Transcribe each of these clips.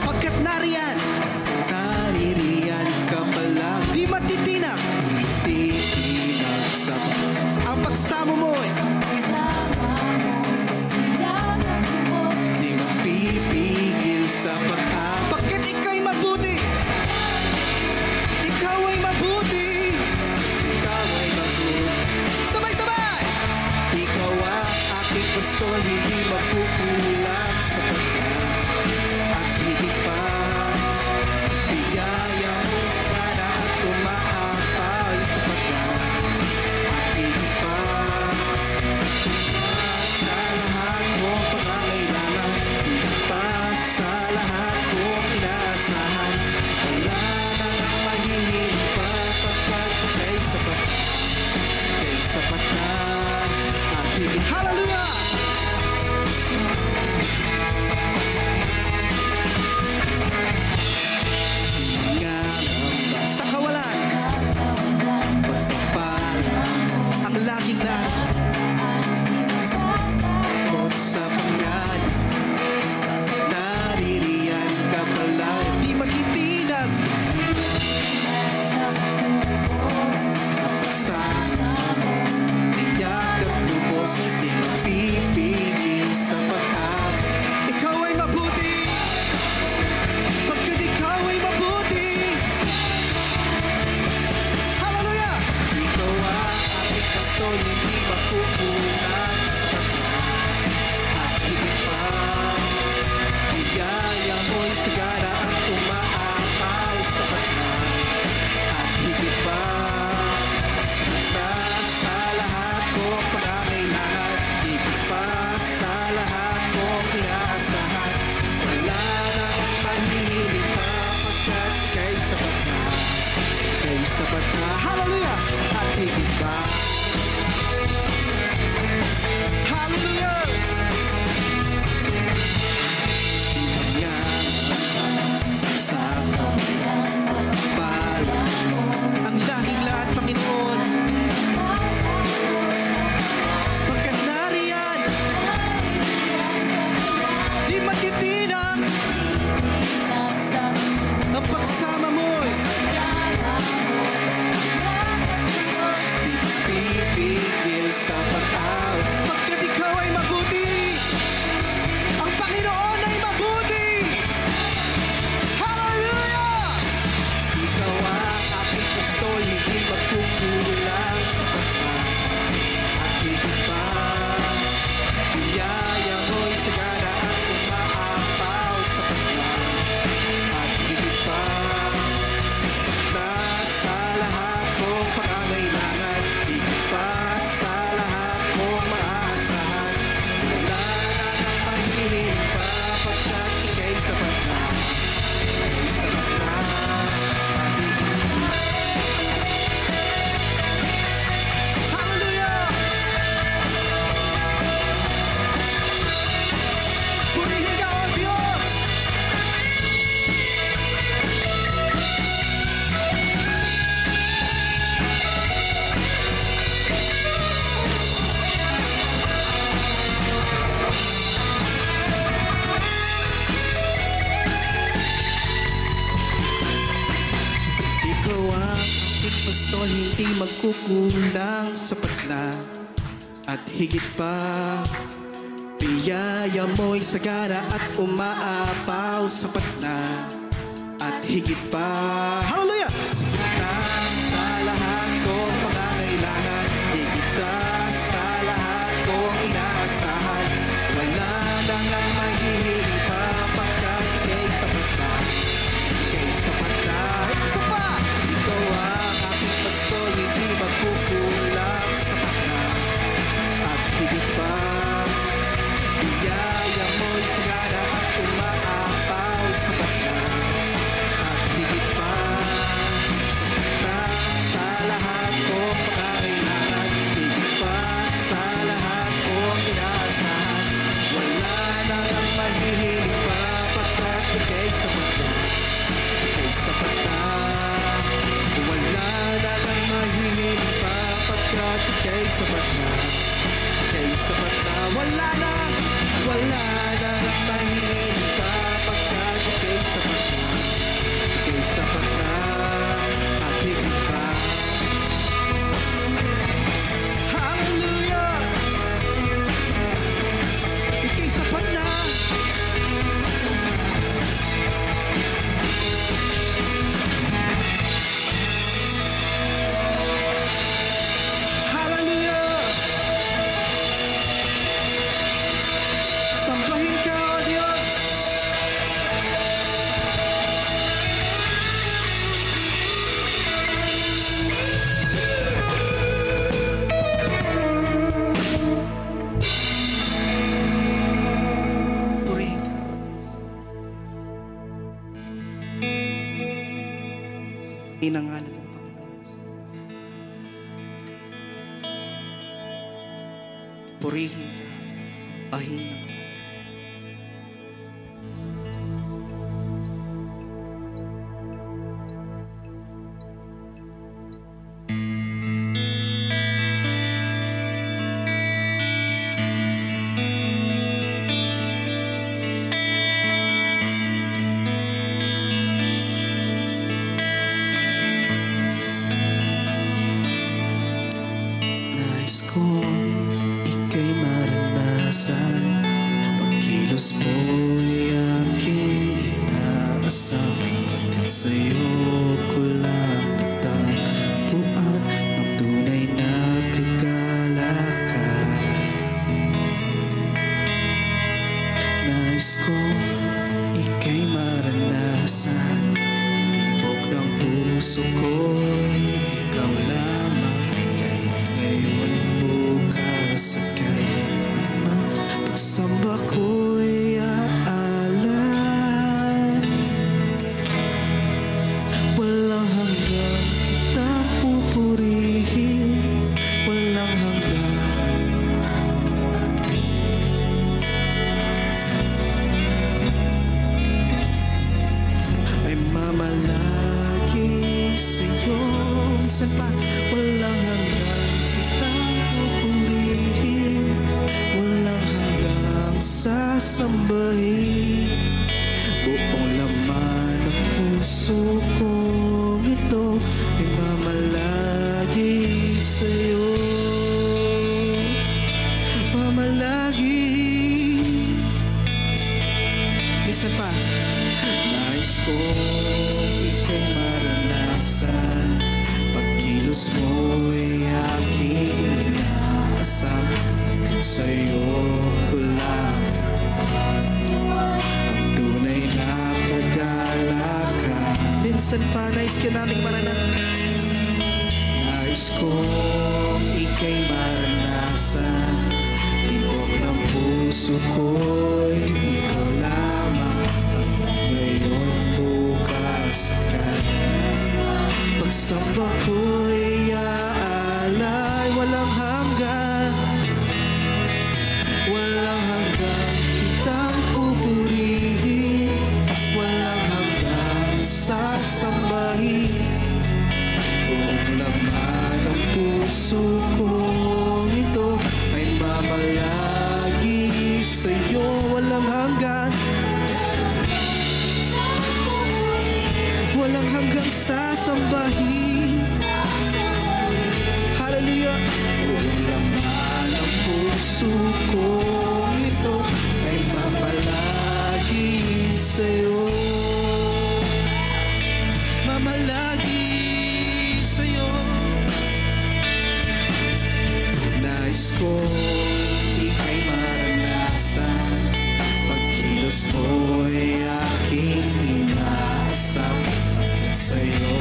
Pagkat naririyan ka pa lang. Di matitinag, titinag sa ang pagsamo mo'y di mapipigil sa pagkat ikaw'y mabuti. Ikaw ay mabuti. Ikaw ay mabuti. Sabay-sabay! Ikaw ang aking pastol, hindi magkukulang sa pagkat at higit pa. Biyaya mo sa kana at umaapaw sa pagkat at higit pa. Sa lahat mong pangangailangan, higit pa sa lahat mong inaasahan. Wala nang mahihiling pa pagkat kay sapat na at higit. Hallelujah! Ingangamba sa kawalan, pagpapala ang laging na at sa pangalan, naririyan ka pala. Di magtitinag ang pagsasama, tiyak at lubos, di mapipigil sa pag-ab. Ikaw ay mabuti, pagkat ikaw ay mabuti. Hallelujah! Ikaw ang aking pastol, hindi makukulang sa pagkat at higit pa. Biyaya mo'y sagana at umaapaw sa pagkat at higit pa. Sapat sa lahat kong pangangailangan, higit pa sa lahat kong inaasahan. Wala nang mahihiling pa pagkat kay sapat na. Hallelujah! At higit pa. Hallelujah! Sa pala ang lahing lahat, Panginoon, pagkat nariyan, di matitinag ang pagsama mo'y di pipigil sa pag-aw. Pagkat ikaw ay mabuti, ang Panginoon ay mabuti. Hallelujah! Ikaw ang aking pastol, hindi magkukulang sa pagkat at higit pa. Biyaya mo'y sagana at umaapaw sa pagkat at higit pa. Sakta sa lahat kong pangangailangan, higit pa sa lahat kong maaasahan. Wala nang mahihiling pa pagkat ika'y sapat na. Sapat na at higit pa. Hallelujah! Purihin ka, O Diyos! Ikaw ang aking pastol, hindi magkukulang, sapat na at higit pa. Biyaya mo'y sagana at umaapaw, sapat na at higit pa. Hallelujah! Sapat na sa lahat kong pangangailangan, higit na sa lahat kong inaasahan. Wala nang ang mahihiling pa pagkat ika'y sapat na. Ika'y sapat na. Isa pa! Ikaw ang aking pastol, hindi magkukulang, sapat na at higit pa. Biyaya mo'y sagana at umaapaw, sapat na at higit pa. Sapat na sa lahat kong pangangailangan, higit pa sa lahat kong inaasahan. Wala nang ang mahihiling pa pagkat ika'y sapat na. Ika'y sapat na. Wala nang ang mahihiling pa pagkat ika'y sapat na. Ika'y sapat na. Wala nang ang mahihiling pa pagkat ika'y sapat na. Inangalan ng Panginoon. Purihin ka, pahinang. Nais kong ika'y maranasan, pagkilos mo'y aking inaasam, pagkat sa'yo ko lang natagpuan ang tunay na kagalakan. Nais kong ika'y maranasan, ibog ng puso ko'y ikaw lamang. Ngayon, bukas at kailanman, pagsamba ko'y aalay. Walang hanggang kitang pupurihin, walang hanggang. Ay mamalagi sa'yo, minsan pa, walang hanggang. Sasambahin buong laman ng puso kong ito ay mamalagi sa'yo, mamalagi. Isa pa, nais kong ika'y maranasan, pagkilos mo'y aking inaasam, hanggang sa'yo ko lang ang tunay na kagalakan. Minsan pa nais ka naming maranasan, nais kong ika'y maranasan, ibog ng puso ko'y ikaw lamang, hanggang ngayon, bukas at kailanman, pagsamba ko'y aalay. Walang hanggan, walang hanggang kitang pupurihin, walang hanggang sasambahin buong laman ng puso kong ito ay mamalagi sa'yo. Walang hanggan, walang hanggang sasambahin. Hallelujah. Buong laman ng puso kong ito ay mamalagi sa'yo, mamalagi sa'yo. Nais kong ika'y maranasan, pagkilos mo'y aking inaasam, pagkat sa'yo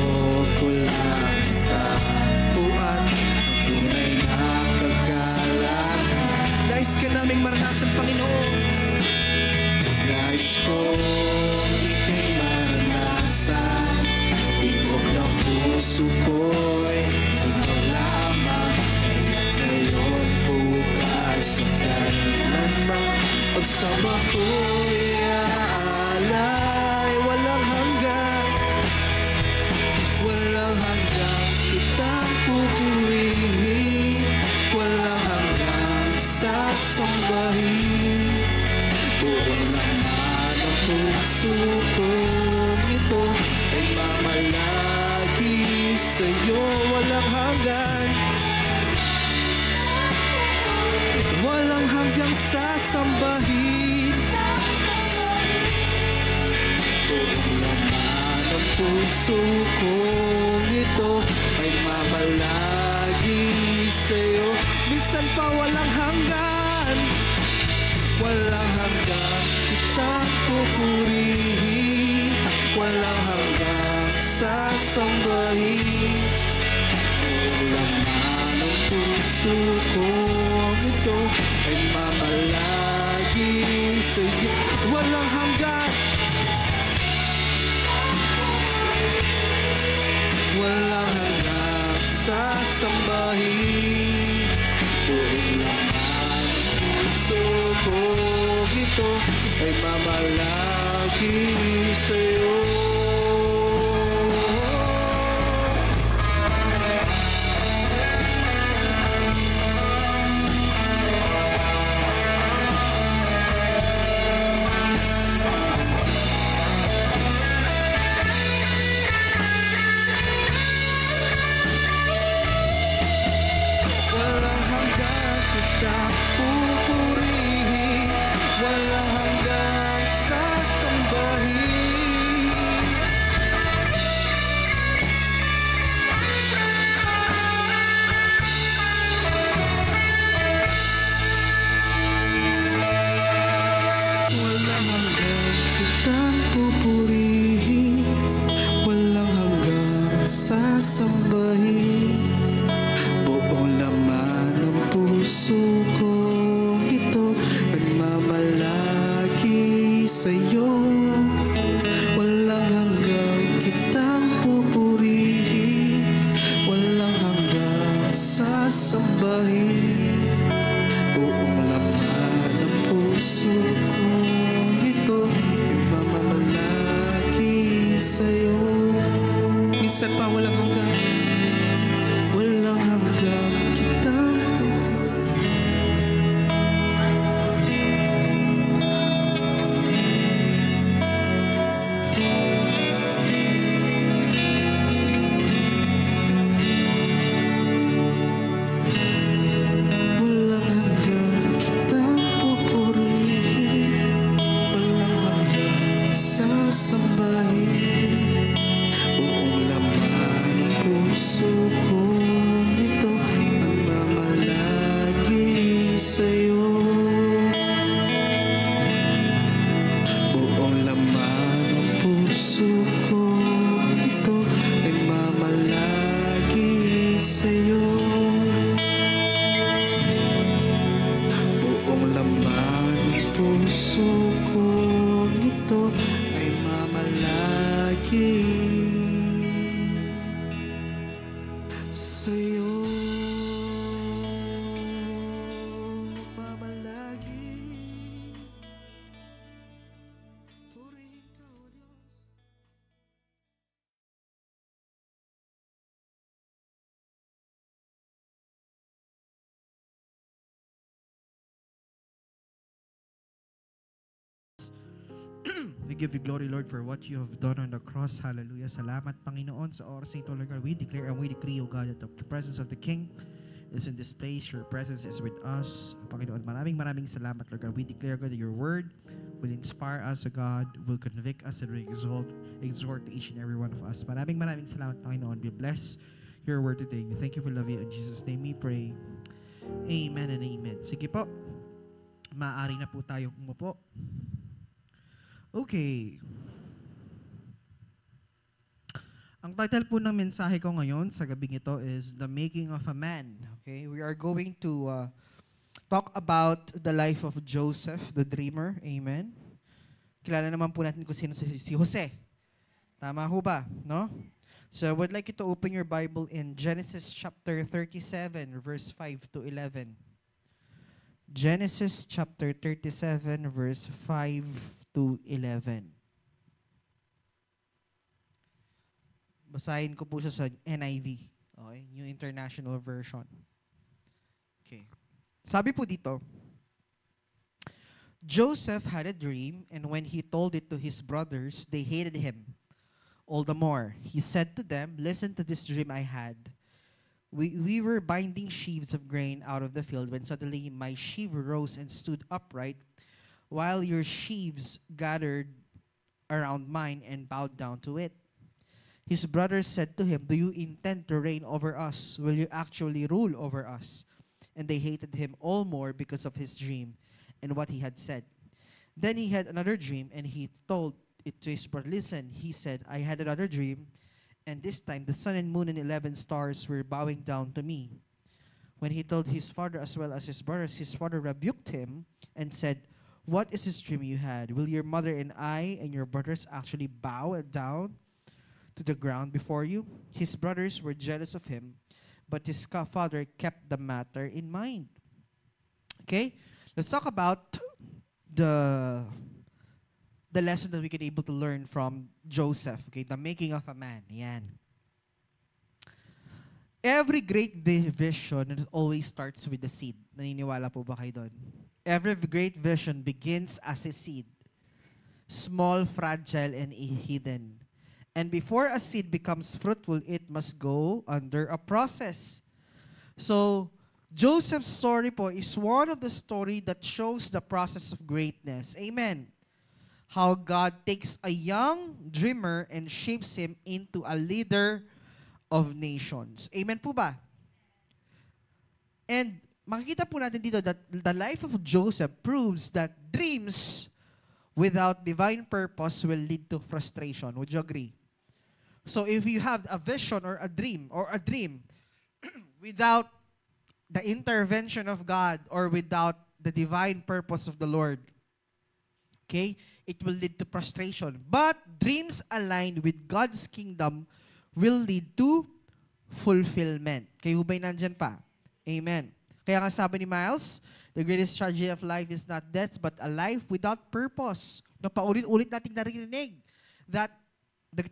ko lang natagpuan ang tunay na kagalakan. Nais ka naming maranasan, Panginoon. Nais kong ika'y maranasan, ibog ng puso ko'y ikaw lamang, kaya't ngayon, bukas at kailanman, pagsama ko'y aalay. Walang hanggang, walang hanggang kitang pupurihin, walang hanggang sasambahin buong laman ng puso kong ito ay mamalagi sa'yo. Walang hanggan, walang hanggang sasambahin buong laman ng puso kong ito ay mamalagi sa'yo. Minsan pa walang hanggan, walang hanggang kitang pupurihin, walang hanggang sasambahin buong laman ng puso kong ito ay mamalagi sa'yo. Walang hanggan, sasambahin. Buong laman ng puso ko ito ay mamalagi sa'yo. Walang hanggang kita pupurihin, walang hanggang sasambahin. Walang hanggang kitang pupurihin, walang hanggang sasambahin. Buong laman ng puso ko ito ay mamalagi sa'yo. Walang hanggang kitang pupurihin, walang hanggang sasambahin. Buong laman ng puso ko ito ay mamamalagi sa'yo. Minsan pa walang hanggang, walang hanggang kitang walang hanggang kitang pupurihin, walang hanggang sasambahin. Buong laman ng puso ko ito ang mamalagi sa'yo. Buong laman ng puso ko ito ay mamalagi sa'yo. Buong laman ng puso ko ito ay mamalagi sa'yo. Mamalagi. Purihin ka, O Diyos. We give you glory, Lord, for what you have done on the cross. Hallelujah. Salamat, Panginoon, sa oras na ito, Lord God. We declare and we decree, O God, that the presence of the King is in this place. Your presence is with us. Panginoon, maraming salamat, Lord God. We declare, God, that your word will inspire us, O God, will convict us and will exhort each and every one of us. Maraming salamat, Panginoon. We bless your word today. We thank you, we love you. In Jesus' name we pray. Amen and amen. Sige po. Maaari na po tayong umupo. Okay. Ang title po ng mensahe ko ngayon sa gabing ito is The Making of a Man. Okay? We are going to talk about the life of Joseph, the dreamer. Amen. Kilala naman po natin kung sino si Jose. Tama ho ba? No? So I would like you to open your Bible in Genesis chapter 37, verse 5 to 11. Genesis chapter 37, verse 5 to 11. Basahin ko po siya sa NIV. Okay? New International Version. Okay. Sabi po dito, Joseph had a dream, and when he told it to his brothers, they hated him all the more. He said to them, "Listen to this dream I had. We were binding sheaves of grain out of the field when suddenly my sheaf rose and stood upright, while your sheaves gathered around mine and bowed down to it." His brothers said to him, "Do you intend to reign over us? Will you actually rule over us?" And they hated him all more because of his dream and what he had said. Then he had another dream, and he told it to his brother. "Listen," he said, "I had another dream, and this time the sun and moon and 11 stars were bowing down to me." When he told his father as well as his brothers, his father rebuked him and said, "What is this dream you had? Will your mother and I and your brothers actually bow down to the ground before you?" His brothers were jealous of him, but his father kept the matter in mind. Okay? Let's talk about the lesson that we can able to learn from Joseph. Okay? The making of a man. Yan. Every great vision always starts with the seed. Naniniwala po ba kayo doon? Every great vision begins as a seed. Small, fragile, and hidden. And before a seed becomes fruitful, it must go under a process. So, Joseph's story po is one of the story that shows the process of greatness. Amen. How God takes a young dreamer and shapes him into a leader of nations. Amen po ba? And makikita po natin dito that the life of Joseph proves that dreams without divine purpose will lead to frustration. Would you agree? So if you have a vision or a dream without the intervention of God or without the divine purpose of the Lord, okay, it will lead to frustration. But dreams aligned with God's kingdom will lead to fulfillment. Kayo ba'y nandyan pa? Amen. Kaya nga sabi ni Miles, the greatest tragedy of life is not death, but a life without purpose. No, paulit-ulit nating narinig that the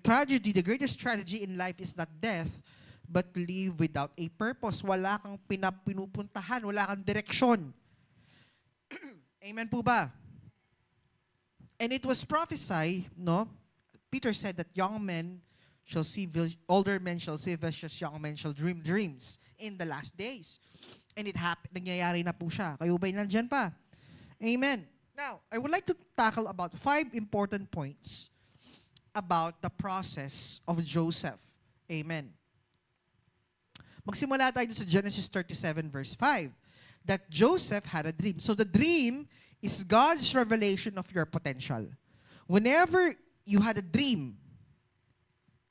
greatest tragedy in life is not death, but to live without a purpose. Wala kang pinupuntahan, wala kang direksyon. Amen po ba? And it was prophesied, no? Peter said that older men shall see visions, young men shall dream dreams in the last days. And it happened, nangyayari na po siya. Kayo ba'y nandyan pa? Amen. Now, I would like to tackle about 5 important points about the process of Joseph. Amen. Magsimula tayo sa Genesis 37 verse 5, that Joseph had a dream. So the dream is God's revelation of your potential. Whenever you had a dream,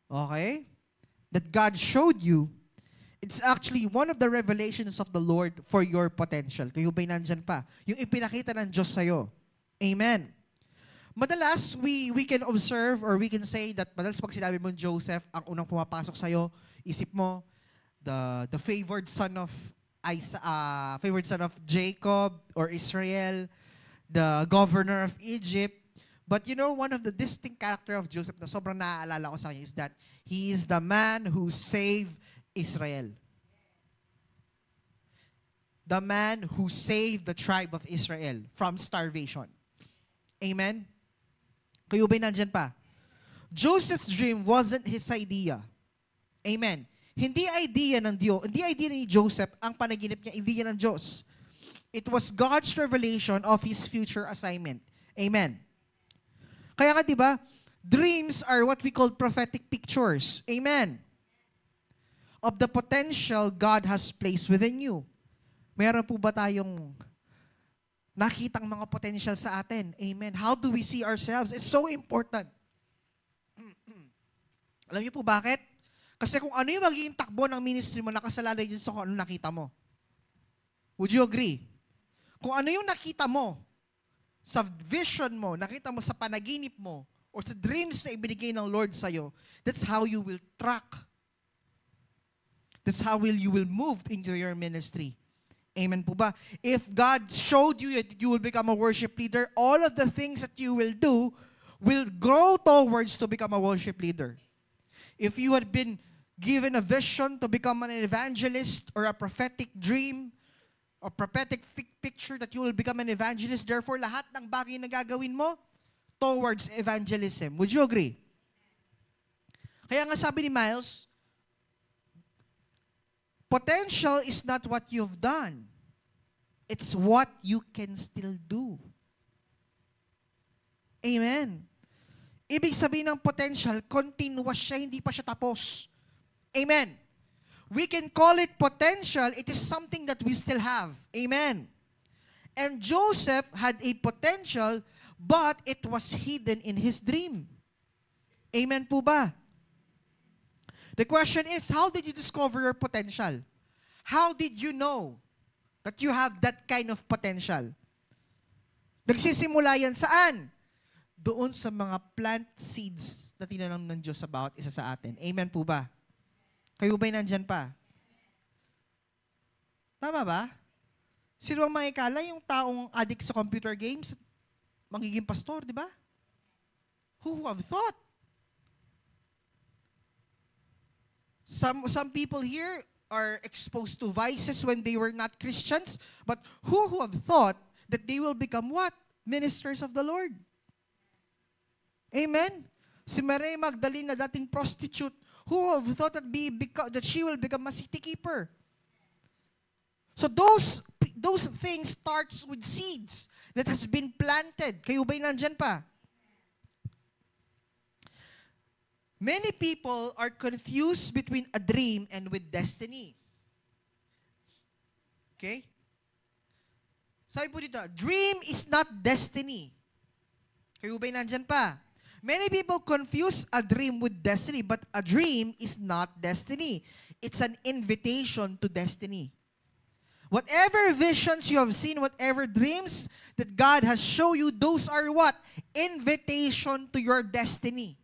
okay, that God showed you, it's actually one of the revelations of the Lord for your potential. Kayo ba'y nandyan pa? Yung ipinakita ng Diyos sa'yo. Amen. Madalas, we can observe or we can say that madalas pag sinabi mo Joseph, ang unang pumapasok sa'yo, isip mo, the favored son of Jacob or Israel, the governor of Egypt. But you know, one of the distinct character of Joseph na sobrang naaalala ko sa kanya is that he is the man who saved Israel. The man who saved the tribe of Israel from starvation. Amen? Kayo ba'y nandyan pa? Joseph's dream wasn't his idea. Amen. Hindi idea ng Diyos, hindi idea ni Joseph ang panaginip niya, idea ng Diyos. It was God's revelation of his future assignment. Amen. Kaya nga, di ba, dreams are what we call prophetic pictures. Amen. Of the potential God has placed within you. Meron po ba tayong nakitang mga potential sa atin? Amen. How do we see ourselves? It's so important. Alam niyo po bakit? Kasi kung ano yung magiging takbo ng ministry mo, nakasalalay din sa kung ano nakita mo. Would you agree? Kung ano yung nakita mo, sa vision mo, nakita mo sa panaginip mo, or sa dreams na ibinigay ng Lord sa'yo, that's how you will track. That's how you will move into your ministry. Amen po ba? If God showed you that you will become a worship leader, all of the things that you will do will grow towards to become a worship leader. If you had been given a vision to become an evangelist or a prophetic dream, a prophetic picture that you will become an evangelist, therefore lahat ng bagay na gagawin mo towards evangelism. Would you agree? Kaya nga sabi ni Miles, potential is not what you've done. It's what you can still do. Amen. Ibig sabihin ng potential, continuous siya, hindi pa siya tapos. Amen. We can call it potential. It is something that we still have. Amen. And Joseph had a potential, but it was hidden in his dream. Amen po ba? The question is, how did you discover your potential? How did you know that you have that kind of potential? Nagsisimula yan saan? Doon sa mga plant seeds na tinanong ng Diyos sa bawat isa sa atin. Amen po ba? Kayo ba'y nandyan pa? Tama ba? Sino ang makikala yung taong addict sa computer games, magiging pastor, di ba? Who would have thought? Some people here are exposed to vices when they were not Christians, but who would have thought that they will become what? Ministers of the Lord. Amen? Si Mary Magdalene na dating prostitute, who would have thought that she will become a city keeper? So those things starts with seeds that has been planted. Kayo ba'y nandyan pa? Many people are confused between a dream and with destiny. Okay? Sabi po dito, dream is not destiny. Kayo ba'y nandyan pa? Many people confuse a dream with destiny, but a dream is not destiny. It's an invitation to destiny. Whatever visions you have seen, whatever dreams that God has shown you, those are what? Invitation to your destiny.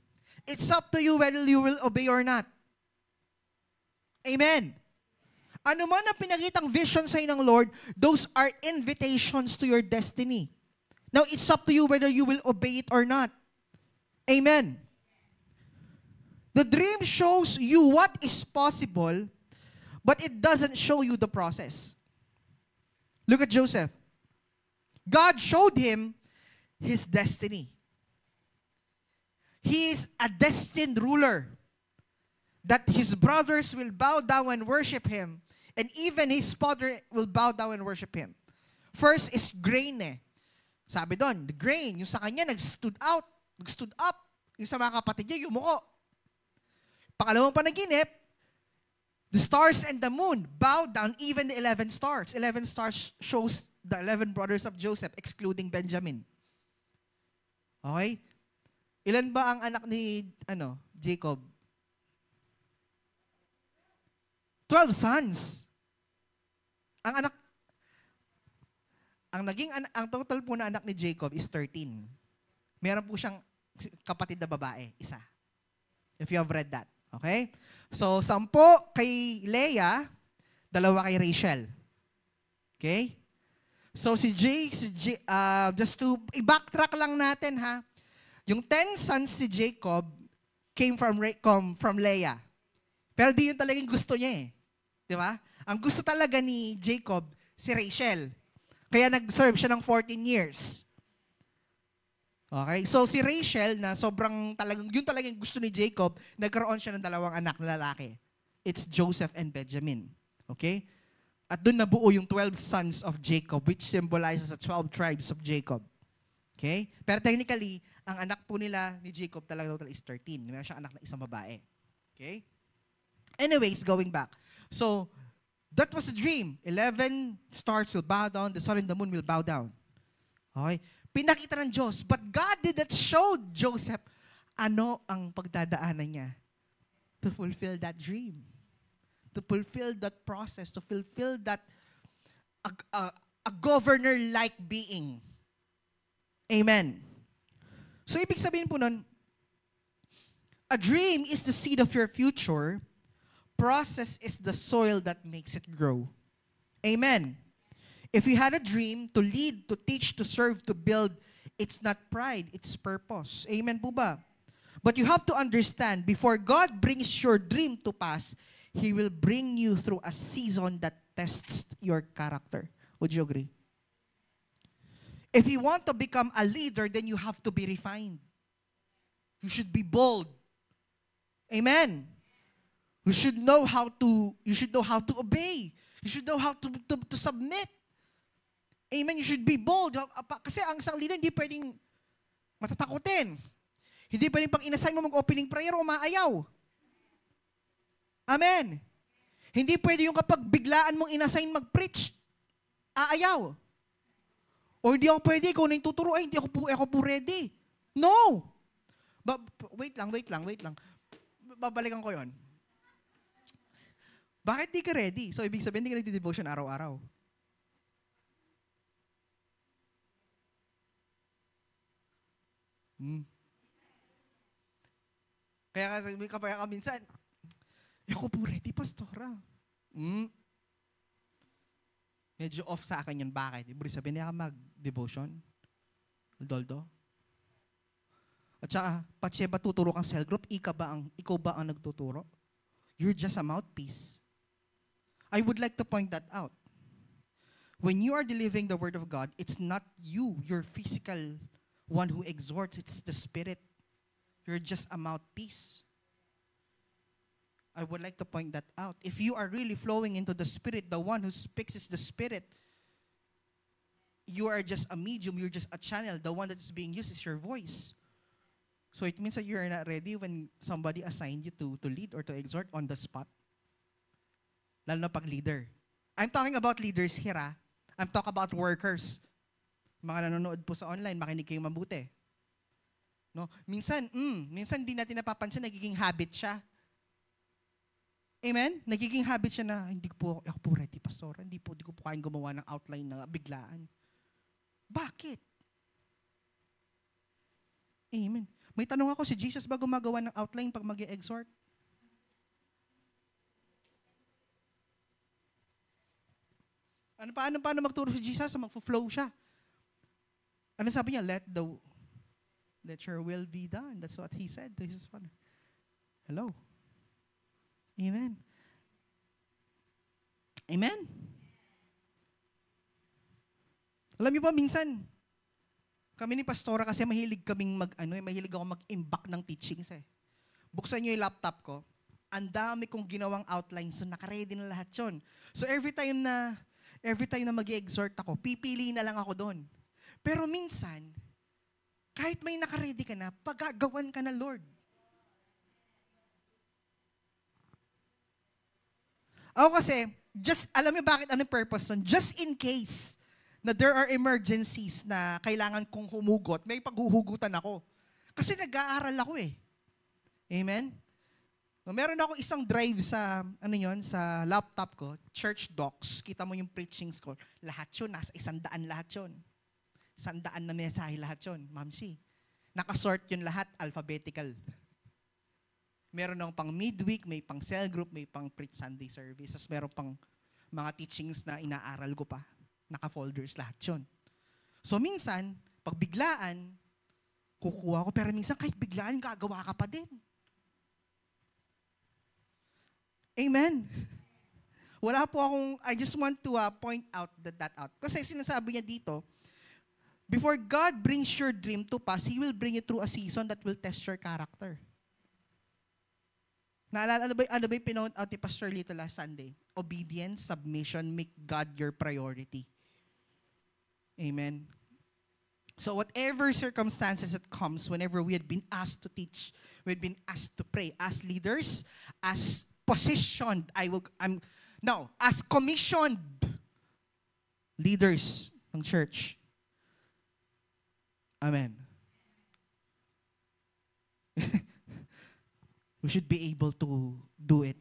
It's up to you whether you will obey or not. Amen. Ano man ang pinakitang vision sa ng Lord, those are invitations to your destiny. Now, it's up to you whether you will obey it or not. Amen. The dream shows you what is possible, but it doesn't show you the process. Look at Joseph. God showed him his destiny. He is a destined ruler, that his brothers will bow down and worship him, and even his father will bow down and worship him. First is grain eh. Sabi doon, the grain, yung sa kanya nag-stood up. Yung sa mga kapatid niya, yumuko. Pangalawang panaginip, the stars and the moon bowed down, even the 11 stars. 11 stars shows the 11 brothers of Joseph, excluding Benjamin. Okay? Ilan ba ang anak ni Jacob? 12 sons. Ang total po na anak ni Jacob is 13. Meron po siyang kapatid na babae, isa. If you have read that. Okay? So, 10 kay Leah, 2 kay Rachel. Okay? So, just to i-backtrack lang natin ha, yung 10 sons si Jacob came from Leah. Pero di yun talagang gusto niya eh. Di ba? Ang gusto talaga ni Jacob, si Rachel. Kaya nag-serve siya ng 14 years. Okay? So si Rachel, na yun talagang gusto ni Jacob, nagkaroon siya ng 2 anak na lalaki. It's Joseph and Benjamin. Okay? At doon nabuo yung 12 sons of Jacob, which symbolizes the 12 tribes of Jacob. Okay? Pero technically, ang anak po nila ni Jacob talaga total is 13. Meron siyang anak na isang babae. Okay? Anyways, going back. So, that was a dream. 11 stars will bow down, the sun and the moon will bow down. Okay? Pinakita ng Diyos. But God did not show Joseph ano ang pagdadaanan niya to fulfill that dream. To fulfill that process. To fulfill that a governor-like being. Amen. So, ibig sabihin po nun, a dream is the seed of your future. Process is the soil that makes it grow. Amen. If you had a dream to lead, to teach, to serve, to build, it's not pride, it's purpose. Amen po ba? But you have to understand, before God brings your dream to pass, He will bring you through a season that tests your character. Would you agree? If you want to become a leader, then you have to be refined. You should be bold. Amen. You should know how to obey. You should know how to submit. Amen. You should be bold. Kasi ang isang leader, hindi pwedeng matatakutin. Hindi pwedeng pag inassign mo mag-opening prayer, umaayaw. Amen. Hindi pwede yung kapag biglaan mong inassign mag-preach, aayaw. O hindi ako pwede, ikaw na yung tuturo, ay hindi ako po ready. No! Wait lang. Babalikan ko yon. Bakit di ka ready? So, ibig sabihin, hindi ka nagdi-devotion araw-araw. Kaya ka minsan, ako po ready, pastora. Medyo off sa akin yun. Bakit? Ibig sabihin niya ka mag-devotion? Doldo? At saka, Patse ba tuturo kang cell group? Ikaw ba ang nagtuturo? You're just a mouthpiece. I would like to point that out. When you are delivering the word of God, it's not you, your physical one who exhorts. It's the Spirit. You're just a mouthpiece. I would like to point that out. If you are really flowing into the Spirit, the one who speaks is the Spirit. You are just a medium. You're just a channel. The one that's being used is your voice. So it means that you are not ready when somebody assigned you to lead or to exhort on the spot. Lalo na pag leader. I'm talking about leaders here, ah. I'm talking about workers. Mga nanonood po sa online, makinig kayo mabuti. No? Minsan di natin napapansin, nagiging habit siya. Amen? Nagiging habit siya na, ako po ready, pastor. Hindi ko po kayang gumawa ng outline na biglaan. Bakit? Amen. May tanong ako, si Jesus ba gumagawa ng outline pag mag-exhort? Paano magturo si Jesus? Mag-flow siya. Ano sabi niya? Let your will be done. That's what he said to his Father. Hello. Amen. Amen. Alam niyo ba, minsan, kami ni Pastora kasi mahilig ako mag-imbak ng teachings eh. Buksan niyo yung laptop ko, ang dami kong ginawang outlines, so naka-ready na lahat yun. So every time na mag-i-exhort ako, pipili na lang ako doon. Pero minsan, kahit may naka-ready ka na, pagagawan ka na, Lord. Ako kasi, alam mo bakit anong purpose nun? Just in case na there are emergencies na kailangan kong humugot, may paghuhugutan ako. Kasi nag-aaral ako eh. Amen? So, meron ako isang drive sa, sa laptop ko, church docs. Kita mo yung preachings ko. Lahat yun, nasa 100 lahat yun. 100 na mensahe lahat yun, Ma'am C. Nakasort yun lahat, alphabetical. Meron ng pang midweek, may pang cell group, may pang preach Sunday service. Tapos meron pang mga teachings na inaaral ko pa. Naka-folders lahat yun. So minsan, pag biglaan, kukuha ko. Pero minsan kahit biglaan, gagawa ka pa din. Amen. Wala po akong, I just want to point out that out. Kasi sinasabi niya dito, before God brings your dream to pass, He will bring it through a season that will test your character. Naalala, ano ba yung pinout out ni Pastor Lito last Sunday? Obedience, submission, make God your priority. Amen. So whatever circumstances that comes, whenever we had been asked to teach, we had been asked to pray, as leaders, as positioned, as commissioned leaders ng church. Amen. We should be able to do it.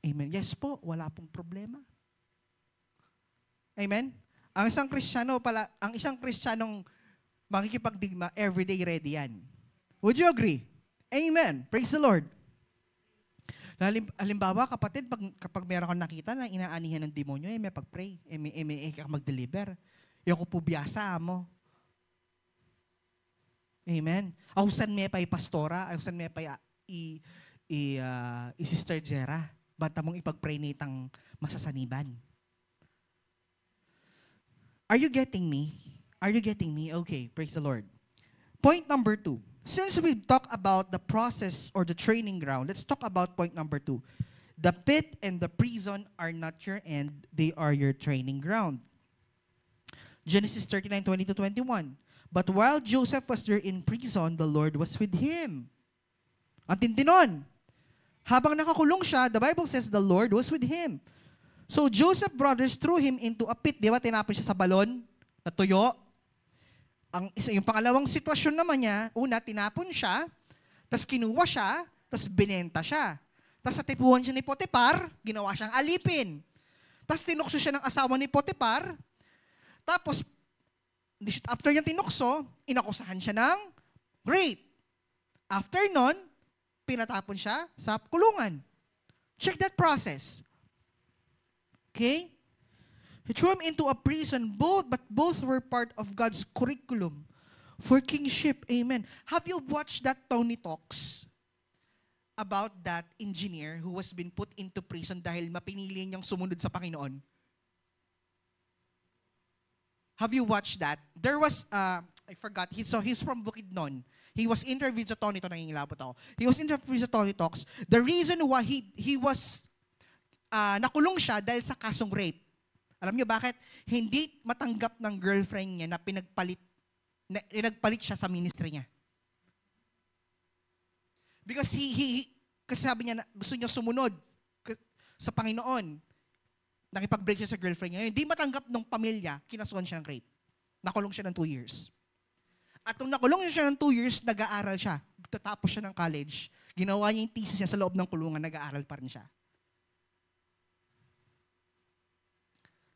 Amen. Yes po, wala pong problema. Amen. Ang isang Kristiyanong makikipagdigma, everyday ready yan. Would you agree? Amen. Praise the Lord. Halimbawa, kapatid, kapag meron kang nakita na inaanihan ng demonyo, may pag-pray, may mag-deliver. Yung kupubiyasa mo. Amen. Ausan me pa'y pastora, ausan me pa'y Sister Jera. Bata mong ipag-pray nitang masasaniban. Are you getting me? Are you getting me? Okay, praise the Lord. Point number 2. Since we've talked about the process or the training ground, let's talk about point number 2. The pit and the prison are not your end, they are your training ground. Genesis 39:20-21. But while Joseph was there in prison, the Lord was with him. Ang tindi nun. Habang nakakulong siya, the Bible says the Lord was with him. So Joseph's brothers threw him into a pit. Di ba tinapon siya sa balon na tuyo? Yung pangalawang sitwasyon naman niya, una, tinapon siya, tapos kinuha siya, tapos binenta siya. Tapos natipuhan siya ni Potiphar, ginawa siyang alipin. Tapos tinukso siya ng asawa ni Potiphar, tapos after niyang tinukso, inakusahan siya ng rape. After nun, pinatapon siya sa kulungan. Check that process. Okay? He threw him into a prison, but both were part of God's curriculum for kingship. Amen. Have you watched that Tony Talks about that engineer who was been put into prison dahil mapinili niyang sumunod sa Panginoon? Have you watched that? There was, I forgot, he's from Bukidnon. He was interviewed sa Tony, ito nangingilabot ako. He was interviewed sa Tony Talks. The reason why he was, nakulong siya dahil sa kasong rape. Alam niyo bakit? Hindi matanggap ng girlfriend niya na pinagpalit siya sa ministry niya. Because kasi sabi niya na gusto niya sumunod sa Panginoon. Nakipag-break siya sa girlfriend niya. Hindi matanggap ng pamilya, kinasuhan siya ng rape. Nakulong siya ng 2 years. At nung nakulong siya ng 2 years, nag-aaral siya. Tatapos siya ng college. Ginawa niya yung thesis niya sa loob ng kulungan, nag-aaral pa rin siya.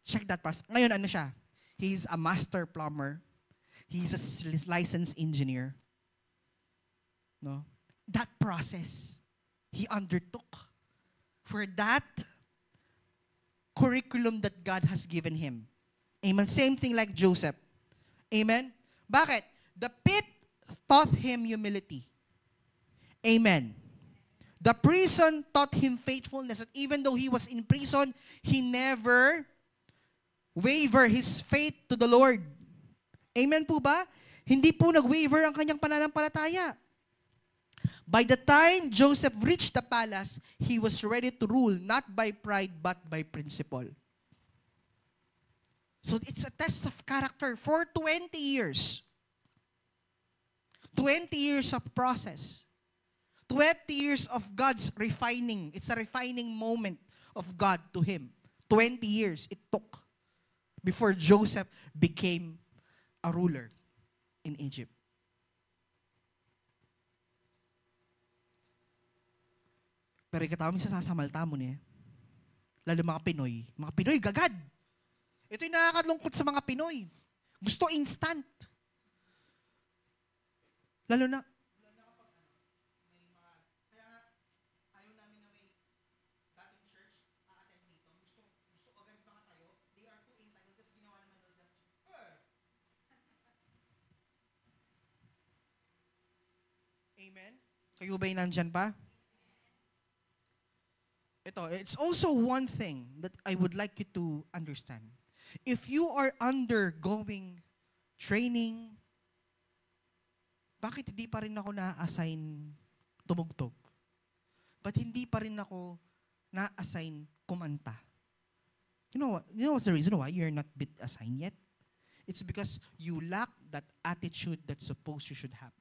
Check that part. Ngayon, ano siya? He's a master plumber. He's a licensed engineer. No? That process, he undertook for that curriculum that God has given him. Amen. Same thing like Joseph. Amen. Bakit? The pit taught him humility. Amen. The prison taught him faithfulness. And even though he was in prison, he never wavered his faith to the Lord. Amen po ba? Hindi po nag-waver ang kanyang pananampalataya. By the time Joseph reached the palace, he was ready to rule, not by pride, but by principle. So it's a test of character for 20 years. 20 years of process. 20 years of God's refining. It's a refining moment of God to him. 20 years it took before Joseph became a ruler in Egypt. Pero ikatawa minsan sasamalta mo niya. Lalo mga Pinoy. Mga Pinoy, gagad. Ito yung nakakalungkot sa mga Pinoy. Gusto instant. Lalo na kapag may mga, kaya nga, ayaw namin na may dating church, a-attend dito. Gusto agad mga tayo. They are too entitled kasi ginawa naman nila sila. Amen? Kayo ba'y nandyan pa? Ito, it's also one thing that I would like you to understand. If you are undergoing training, bakit hindi pa rin ako na-assign tumugtog? Ba't hindi pa rin ako na-assign kumanta? You know what's the reason why you're not bit assigned yet? It's because you lack that attitude that's supposed you should have.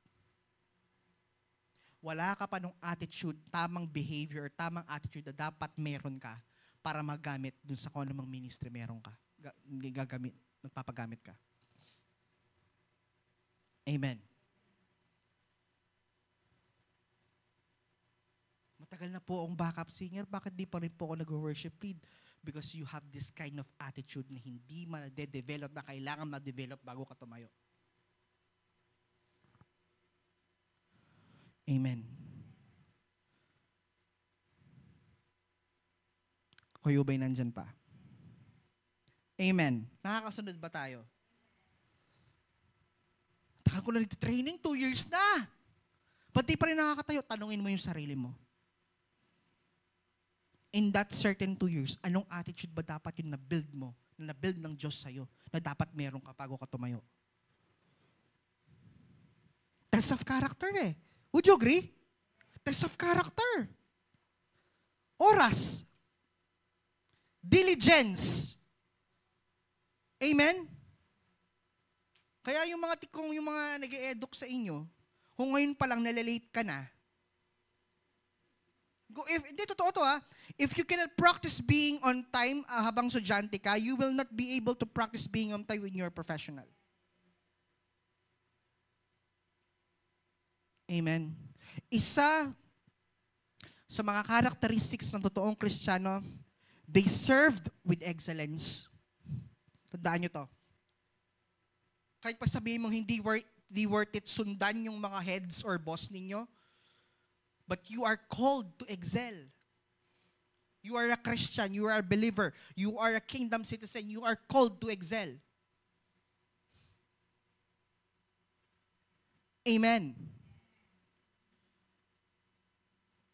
Wala ka pa nung attitude, tamang behavior, tamang attitude na dapat meron ka para magamit dun sa kung anumang ministry meron ka. Nagpapagamit ka. Amen. Matagal na po akong backup singer, bakit di pa rin po ako nag-worship lead? Because you have this kind of attitude na hindi ma-develop, na kailangan ma-develop bago ka tumayo. Amen. Kayo ba'y nandyan pa? Amen. Nakakasunod ba tayo? Tagal ko na dito training, 2 years na. Ba't di pa rin nakakatayo? Tanungin mo yung sarili mo. In that certain 2 years, anong attitude ba dapat yung na-build mo, na na-build ng Diyos sa'yo, na dapat meron ka bago ka tumayo? Test of character eh. Would you agree? Test of character. Oras. Diligence. Amen? Kaya yung mga nag-e-educ sa inyo, kung ngayon pa lang nalalate ka na, hindi, totoo to ha. If you cannot practice being on time habang estudyante ka, you will not be able to practice being on time when you're professional. Amen. Isa sa mga characteristics ng totoong Kristiyano, they served with excellence. Tandaan nyo to. Kahit pa sabihin mong hindi worth it sundan yung mga heads or boss ninyo, but you are called to excel. You are a Christian. You are a believer. You are a kingdom citizen. You are called to excel. Amen.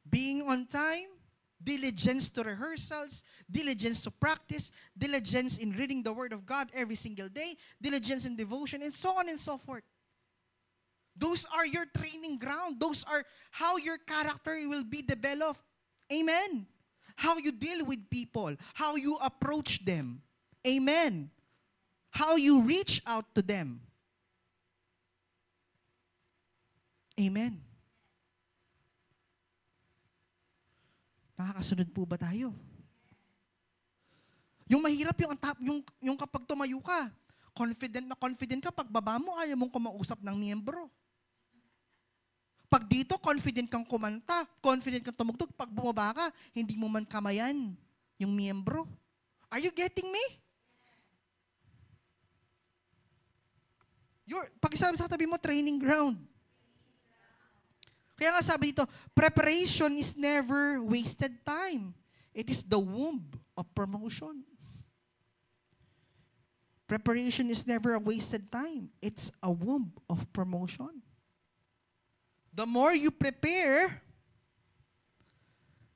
Being on time, diligence to rehearsals, diligence to practice, diligence in reading the Word of God every single day, diligence in devotion, and so on and so forth. Those are your training ground. Those are how your character will be developed. Amen. How you deal with people, how you approach them. Amen. How you reach out to them. Amen. Nakakasunod po ba tayo? Yung mahirap yung kapag tumayo ka, confident ka, pagbaba mo, ayaw mong kumausap ng miyembro. Pag dito, confident kang kumanta, confident kang tumugtog, pag bumaba ka, hindi mo man kamayan yung miyembro. Are you getting me? Pag-isabi sa katabi mo, training ground. Kaya nga sabi dito, preparation is never wasted time. It is the womb of promotion. Preparation is never a wasted time. It's a womb of promotion. The more you prepare,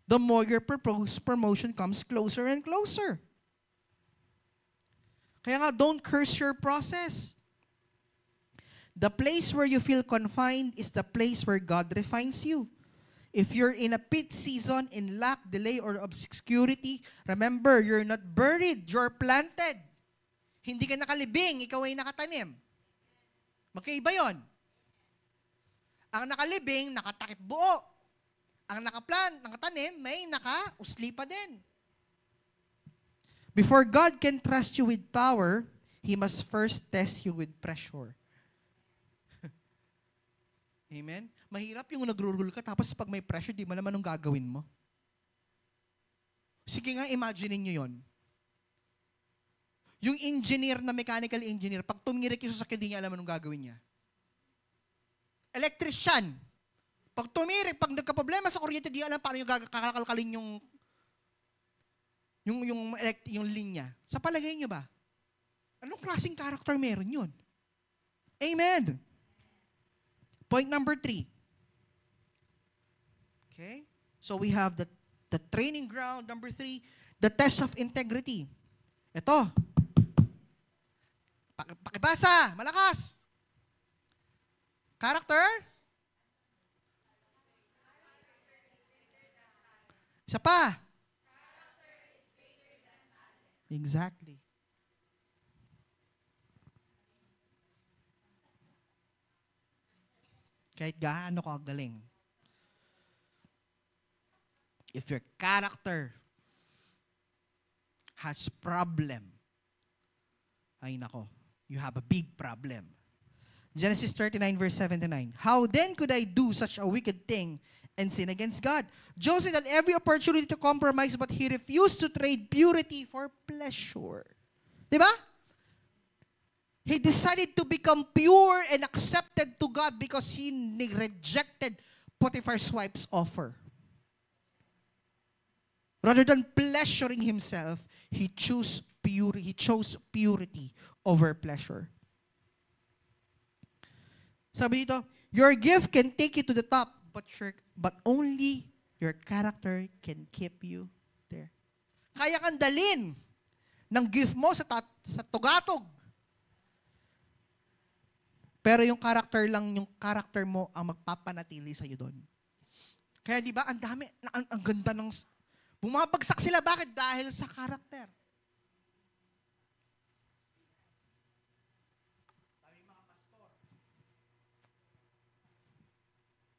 the more your promotion comes closer and closer. Kaya nga, don't curse your process. The place where you feel confined is the place where God refines you. If you're in a pit season, in lack, delay, or obscurity, remember, you're not buried, you're planted. Hindi ka nakalibing, ikaw ay nakatanim. Magkaiba yon. Ang nakalibing, nakatakip buo. Ang nakatanim, may nakausli pa din. Before God can trust you with power, He must first test you with pressure. Amen? Mahirap yung nag-rule ka, tapos pag may pressure, di mo naman anong gagawin mo. Sige nga, imagine nyo yon. Yung engineer na mechanical engineer, pag tumirik yung sasakyan, di niya alam anong gagawin niya. Electrician, pag tumirik, pag nagka-problema sa kuryente, di alam paano yung kakakalkalin yung linya. Sa palagay nyo ba? Anong klaseng character meron yun? Amen. Point number 3. Okay? So we have the training ground. Number 3, the test of integrity. Ito. Pakibasa. Malakas. Character? Isa pa. Exactly. Kahit gaano ka galing. If your character has problem, ay nako, you have a big problem. Genesis 39 verse 7 to 9. How then could I do such a wicked thing and sin against God? Joseph had every opportunity to compromise, but he refused to trade purity for pleasure. Diba? He decided to become pure and accepted to God because he rejected Potiphar's wife's offer. Rather than pleasuring himself, he chose purity over pleasure. Sabi dito, your gift can take you to the top, but only your character can keep you there. Kaya kang dalin ng gift mo sa tugatog. Pero yung character mo ang magpapanatili sa iyo doon. Kaya di ba, ang dami, ang ganda ng, bumabagsak sila. Bakit? Dahil sa character. Dami mga pastor.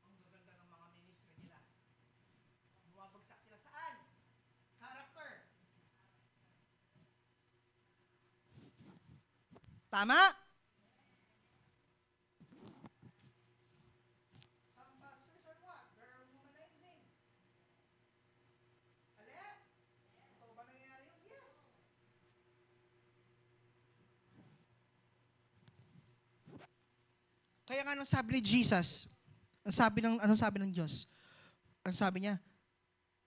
Ang gaganda ng mga ministry nila. Bumabagsak sila saan? Character. Tama? Kaya nga anong sabi ni Jesus, anong sabi ng Diyos? Ang sabi niya,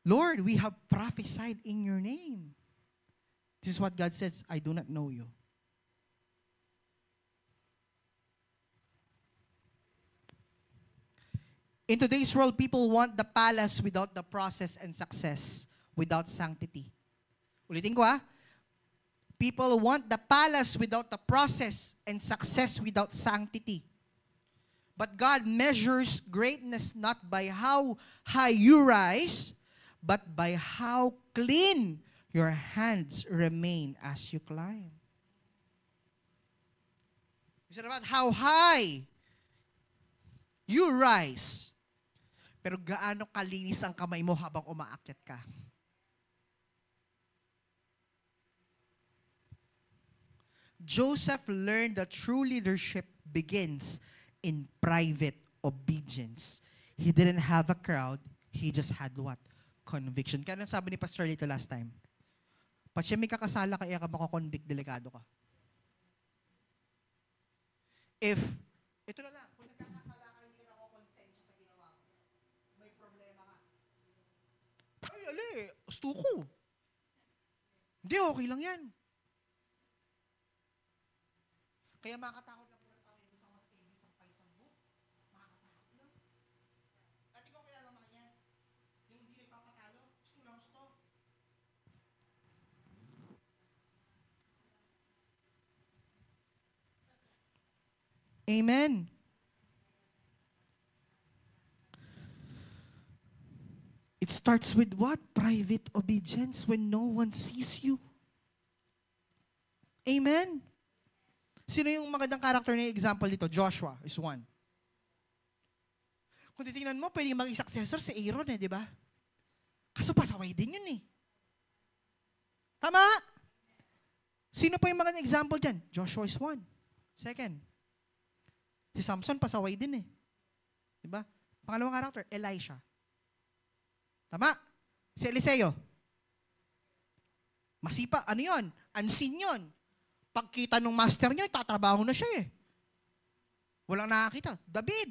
Lord, we have prophesied in your name. This is what God says, I do not know you. In today's world, people want the palace without the process and success, without sanctity. Ulitin ko People want the palace without the process and success without sanctity. But God measures greatness not by how high you rise, but by how clean your hands remain as you climb. It's not about how high you rise, pero gaano kalinis ang kamay mo habang umaakyat ka. Joseph learned that true leadership begins in private obedience. He didn't have a crowd. He just had what? Conviction. Kaya sabi ni Pastor Lito last time, pag siya may kakasala ka, ka makakonvict, delikado ka. Ito na lang, kung nagkakasala ka, hindi na ako konsensya sa ginawa mo. May problema ka. Ay, gusto ko. Hindi, okay lang yan. Kaya makakatakot lang po kami sa mga baby sa paisang book. Makakatakot lang. At ikaw kaya lang mga yan. Yung hindi nagpapatalo, gusto lang gusto. Amen. It starts with what? Private obedience when no one sees you. Amen. Sino yung magandang character na example dito? Joshua is one. Kung titingnan mo, pwede maging successor si Aaron di ba? Kaso pasaway din yun Tama? Sino pa yung magandang example dyan? Joshua is one. Second, si Samson pasaway din di ba? Pangalawang character, Elisha. Tama? Si Eliseo. Masipa, ano yun? Unseen yun. Pagkita ng master niya, nagtatrabaho na siya Walang nakakita. David.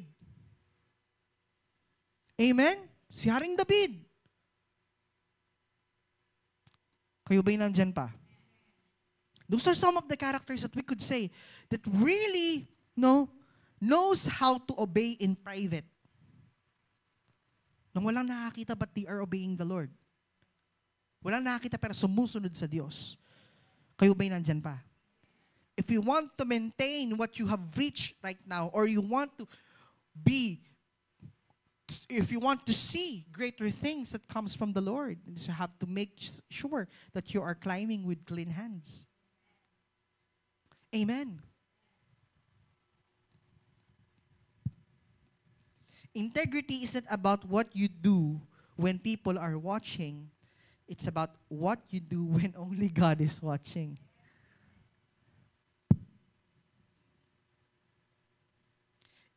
Amen? Si Haring David. Kayo ba'y nandyan pa? Those are some of the characters that we could say that really knows how to obey in private. Nang walang nakakita but they are obeying the Lord. Walang nakakita pero sumusunod sa Diyos. Kayo ba'y nandyan pa? If you want to maintain what you have reached right now, or you want to if you want to see greater things that comes from the Lord, you have to make sure that you are climbing with clean hands. Amen. Integrity isn't about what you do when people are watching. It's about what you do when only God is watching.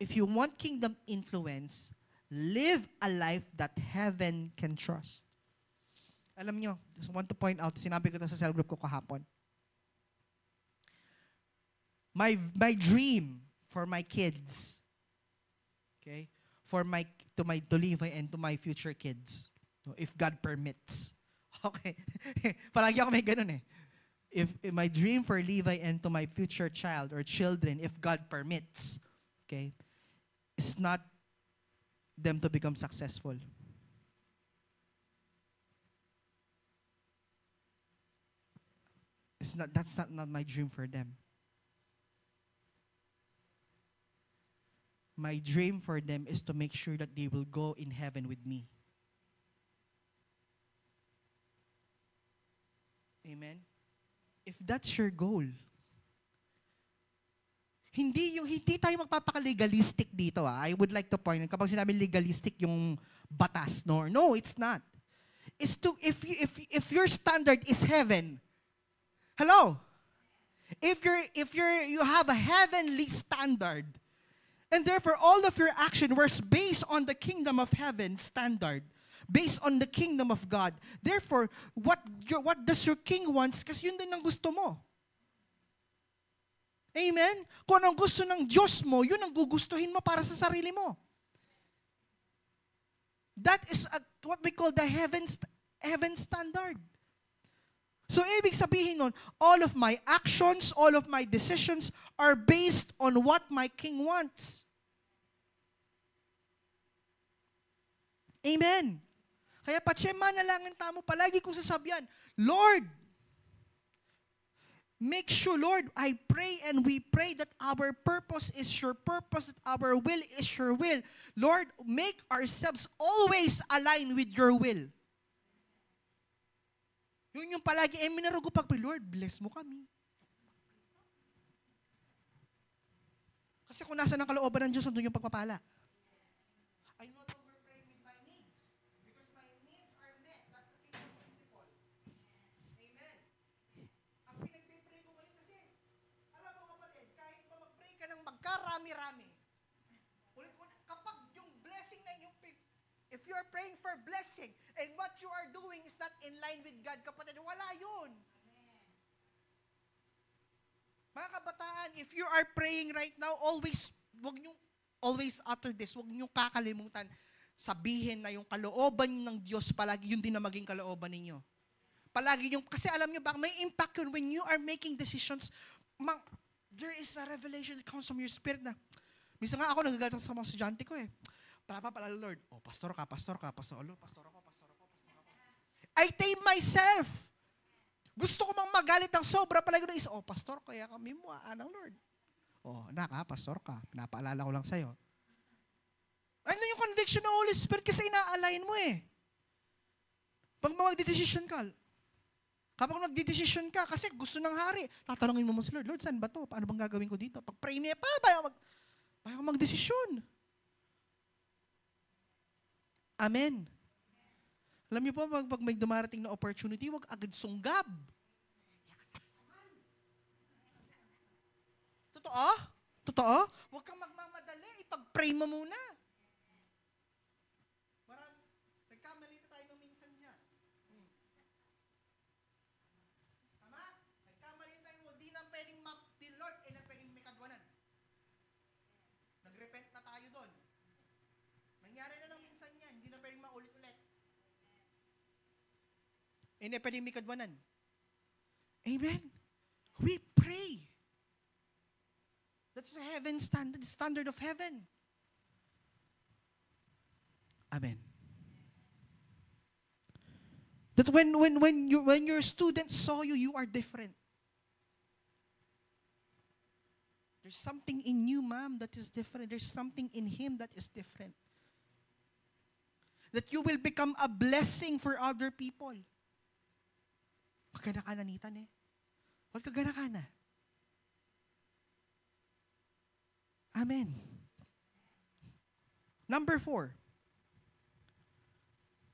If you want kingdom influence, live a life that heaven can trust. Alam nyo, just want to point out, sinabi ko ito sa cell group ko kahapon. My dream for my kids, okay, to Levi and to my future kids, if God permits. Okay. Palagi ako may ganun If my dream for Levi and to my future child or children, if God permits, okay, it's not them to become successful. That's not my dream for them. My dream for them is to make sure that they will go in heaven with me. Amen? If that's your goal, hindi tayo magpapaka-legalistic dito. I would like to point out, kapag sinabi legalistic yung batas, no, it's not. It's to, if your standard is heaven, hello? If you have a heavenly standard, and therefore all of your action was based on the kingdom of heaven standard, based on the kingdom of God. Therefore, what does your king wants? Kasi yun din ang gusto mo. Amen? Kung anong gusto ng Diyos mo, yun ang gugustuhin mo para sa sarili mo. That is what we call the heaven standard. So, ibig sabihin nun, all of my actions, all of my decisions are based on what my King wants. Amen. Kaya manalangin tamo, palagi kong sasabihan, Lord, make sure, Lord, I pray and we pray that our purpose is your purpose, that our will is your will. Lord, make ourselves always align with your will. Yun yung palagi, minarugo pag, Lord, bless mo kami. Kasi kung nasa ng kalooban ng Diyos, nandun yung pagpapala. I no longer pray with my needs because my needs are met. That's the kingdom principle. Amen. Ang pinagpipray ko ngayon kasi, alam mo kapatid, kahit pa mag-pray ka ng magkarami-rami, ulit-ulit, kapag yung blessing na yung if you are praying for blessing and what you are doing is not in line with God, kapatid, wala yun. Mga kabataan, if you are praying right now, wag nyo always utter this, wag nyo kakalimutan, sabihin na yung kalooban ng Diyos, palagi yun din na maging kalooban ninyo. Palagi yung, kasi alam nyo ba, may impact yun when you are making decisions, there is a revelation that comes from your spirit na, minsan nga ako nagagalit sa mga estudyante ko eh. Pala, Lord, pastor ka, pastor ako. I tame myself. Gusto ko mang magalit ng sobra, palagi na pastor, kaya kami mo, anang Lord. Anak pastor ka, pinapaalala ko lang sa'yo. Ano yung conviction ng Holy Spirit kasi ina-align mo eh. Pag magdidesisyon ka, kapag nagdidesisyon ka, kasi gusto ng hari, tatanungin mo si Lord, Lord, saan ba to? Paano bang gagawin ko dito? Pag pray niya pa, bayaw magdesisyon. Amen. Alam niyo po, pag may dumarating na opportunity, huwag agad sunggab. Totoo? Totoo? Huwag kang magmamadali. Ipag-pray mo muna. Nagkamali na tayo minsan dyan. Tama? Nagkamali na tayo. Hindi na pwedeng Lord, na pwedeng may kagwanan. Nag-repent na tayo doon. Nangyari na lang minsan yan. Hindi na pwedeng maulit-ulit. Hindi pwedeng may kadwanan. Amen? We pray. That's the heaven standard, the standard of heaven. Amen. That when your students saw you, you are different. There's something in you, ma'am, that is different. There's something in him that is different. That you will become a blessing for other people. Magkana ka na, Nitan eh. Huwag kagana ka na. Amen. Number 4.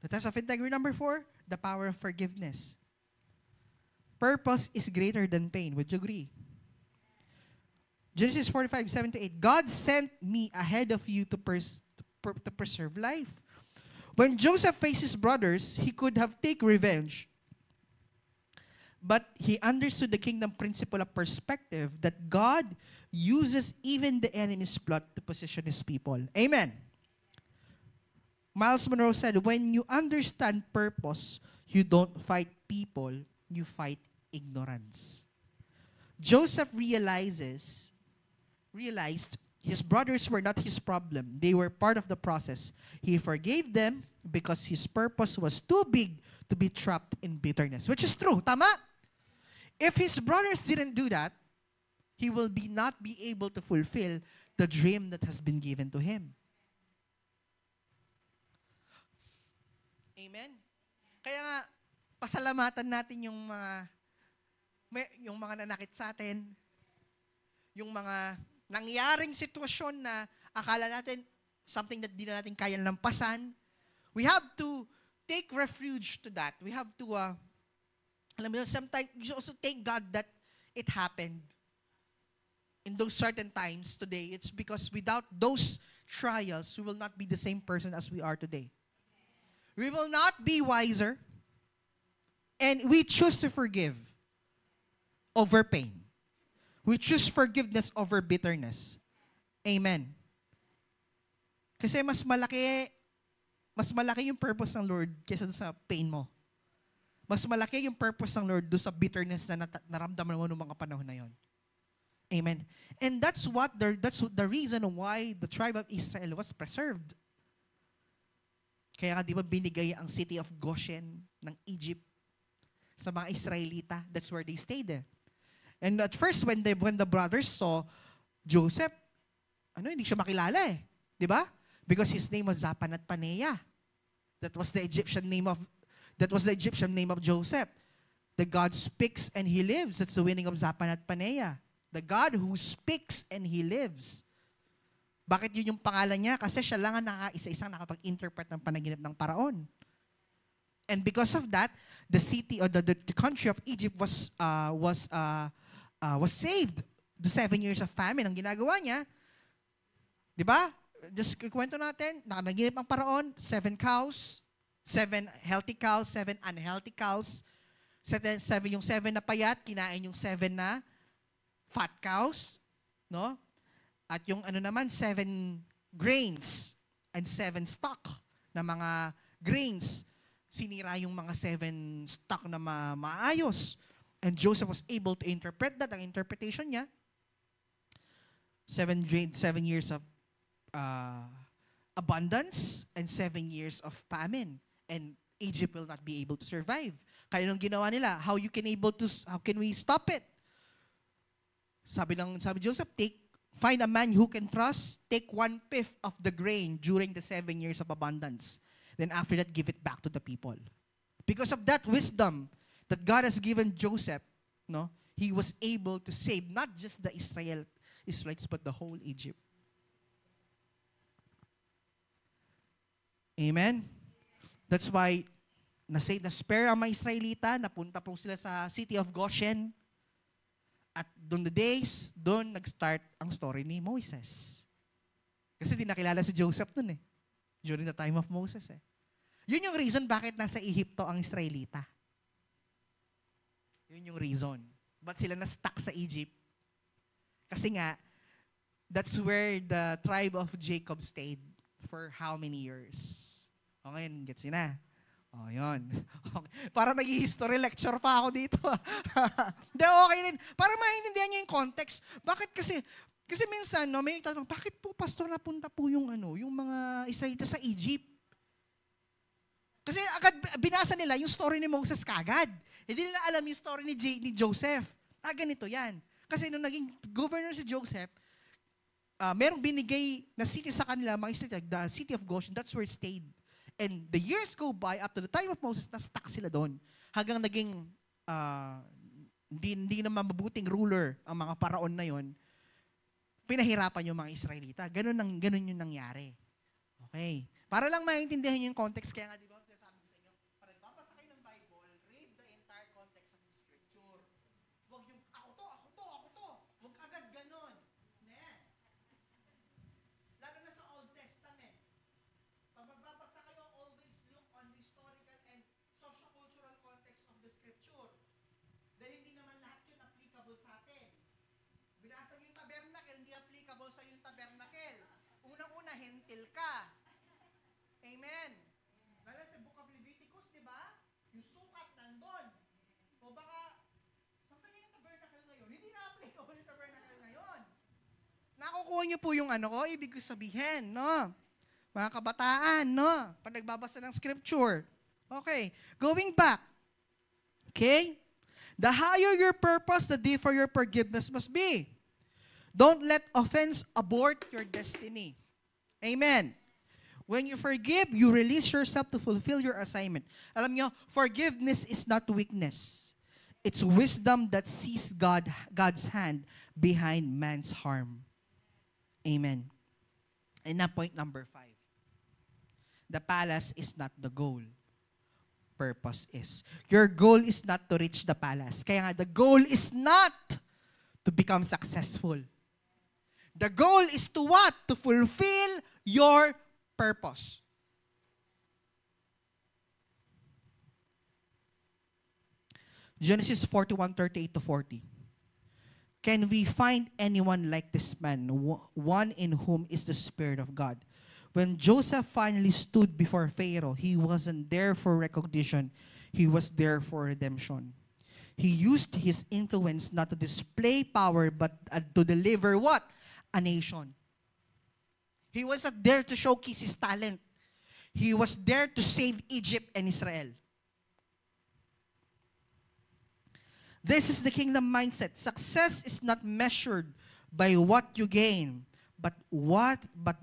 The test of integrity. Number 4, the power of forgiveness. Purpose is greater than pain. Would you agree? Genesis 45:7-8. God sent me ahead of you to preserve life. When Joseph faced his brothers, he could have taken revenge. But he understood the kingdom principle of perspective that God uses even the enemy's plot to position his people. Amen. Miles Monroe said, when you understand purpose, you don't fight people, you fight ignorance. Joseph realized his brothers were not his problem. They were part of the process. He forgave them because his purpose was too big to be trapped in bitterness. Which is true. Tama? If his brothers didn't do that, he will not be able to fulfill the dream that has been given to him. Amen? Kaya nga, pasalamatan natin yung mga nanakit sa atin, yung mga nangyaring sitwasyon na akala natin something that di na natin kaya lampasan. We have to take refuge to that. We have to, alam mo, sometimes you also thank God that it happened in those certain times today. It's because without those trials, we will not be the same person as we are today. We will not be wiser, and we choose to forgive over pain. We choose forgiveness over bitterness. Amen. Kasi mas mas malaki yung purpose ng Lord kaysa sa pain mo. Mas malaki yung purpose ng Lord doon sa bitterness na naramdaman mo noong mga panahon na yon. Amen. And that's the reason why the tribe of Israel was preserved. Kaya nga, di ba binigay ang city of Goshen ng Egypt sa mga Israelita? That's where they stayed there. And at first, when the brothers saw Joseph, hindi siya makilala eh. Di ba? Because his name was Zapan at Paneah. That was the Egyptian name of Joseph. The God speaks and he lives. That's the meaning of Zapan at Paneah. The God who speaks and he lives. Bakit yun yung pangalan niya? Kasi siya lang ang isa-isang nakapag-interpret ng panaginip ng Paraon. And because of that, the city or the country of Egypt was saved. The 7 years of famine, ang ginagawa niya, di ba? Just kwento natin, nakanaginip ang Paraon, 7 cows, 7 healthy cows, 7 unhealthy cows. 7 yung 7 na payat, kinain yung 7 na fat cows, no? At yung 7 grains and 7 stock na mga grains, sinira yung mga 7 stock na maayos. And Joseph was able to interpret that. Ang interpretation niya, 7 years of abundance and 7 years of famine. And Egypt will not be able to survive. Kaya nung ginawa nila, how can we stop it? Sabi Joseph, find a man who can trust, take 1/5 of the grain during the 7 years of abundance. Then after that, give it back to the people. Because of that wisdom that God has given Joseph, no, he was able to save not just the Israelites, but the whole Egypt. Amen? That's why, na-save na spare ang mga Israelita, napunta po sila sa city of Goshen. At doon nag-start ang story ni Moses. Kasi di nakilala si Joseph nun eh. During the time of Moses eh. Yun yung reason bakit nasa Ehipto ang Israelita. Yun yung reason. Ba't sila na-stuck sa Egypt? Kasi nga, that's where the tribe of Jacob stayed for how many years? O ngayon, gets na. O, yun. Okay. Para nag-history lecture pa ako dito. Hindi, okay din. Para maintindihan niyo yung context. Bakit kasi minsan, no, may tatanong, bakit po, pastor, napunta po yung mga Israelita sa Egypt? Kasi agad binasa nila yung story ni Moses kagad. Hindi nila alam yung story ni Joseph. Ganito yan. Kasi nung naging governor si Joseph, merong binigay na city sa kanila, mga Israelita, the city of Goshen, that's where it stayed. And the years go by, up to the time of Moses, na-stuck sila doon. Hanggang naging, hindi na mabuting ruler ang mga paraon na yon, pinahirapan yung mga Israelita. Ganun yung nangyari. Okay. Para lang maintindihan yung context, kaya nga, di ba, sinasabi ko sa inyo, para magbabasa kayo ng Bible, read the entire context of the scripture. Huwag yung, ako to. Huwag agad ganun. Yan. Lalo na sa Old Testament. Pag magbabasa kayo, always look on the historical and socio-cultural context of the scripture. Dahil hindi naman lahat yun applicable sa atin. Binasa niyo yung tabernacle, hindi applicable sa yung tabernacle. Unang-una, hentil ka. Amen. Lalo sa Book of Leviticus, di ba? Yung sukat nandun. O baka, saan kaya yung tabernacle ngayon? Hindi na applicable yung tabernacle ngayon. Nakukuha niyo po yung ibig ko sabihin, no? Mga kabataan, no? Pag nagbabasa ng scripture. Okay. Going back. Okay? The higher your purpose, the deeper your forgiveness must be. Don't let offense abort your destiny. Amen. When you forgive, you release yourself to fulfill your assignment. Alam nyo, forgiveness is not weakness. It's wisdom that sees God's hand behind man's harm. Amen. And now point number 5. The palace is not the goal. Purpose is. Your goal is not to reach the palace. Kaya nga, the goal is not to become successful. The goal is to what? To fulfill your purpose. Genesis 41:38-40. Can we find anyone like this man, one in whom is the Spirit of God? When Joseph finally stood before Pharaoh, he wasn't there for recognition. He was there for redemption. He used his influence not to display power, but to deliver what? A nation. He wasn't there to showcase his talent. He was there to save Egypt and Israel. This is the kingdom mindset. Success is not measured by what you gain, but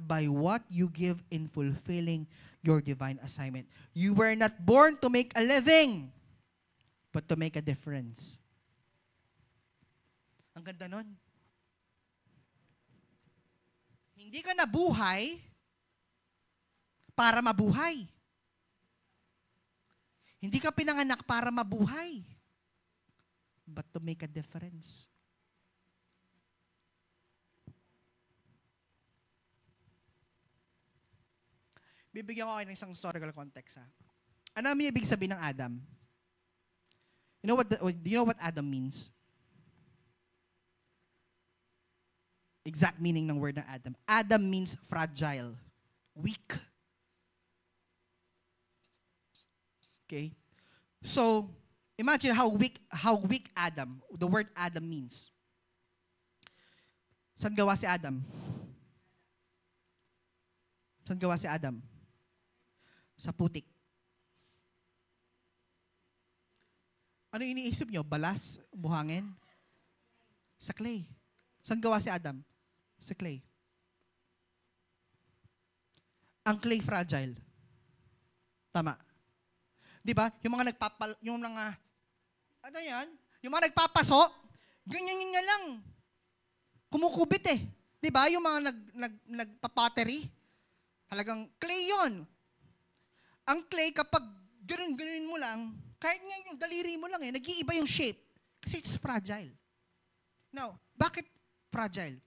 by what you give in fulfilling your divine assignment. You were not born to make a living, but to make a difference. Ang ganda nun. Hindi ka nabuhay para mabuhay. Hindi ka pinanganak para mabuhay, but to make a difference. Bibigyan ko kayo ng isang historical context. Ano ang ibig sabihin ng Adam? Do you know what Adam means? Exact meaning ng word ng Adam. Adam means fragile, weak. Okay? So, imagine how weak Adam, the word Adam means. Saan gawa si Adam? Saan gawa si Adam? Sa putik. Ano iniisip nyo? Balas? Buhangin? Sa clay. Saan gawa si Adam? Sa clay. Ang clay fragile. Tama. Di ba? Yung mga ano yan? Yung mga nagpapaso, ganyan lang. Kumukubit eh. Di ba? Yung mga nagpapottery, talagang clay yon. Ang clay, kapag ganun mo lang, kahit nga yung daliri mo lang nag-iiba yung shape. Kasi it's fragile. Now, bakit fragile?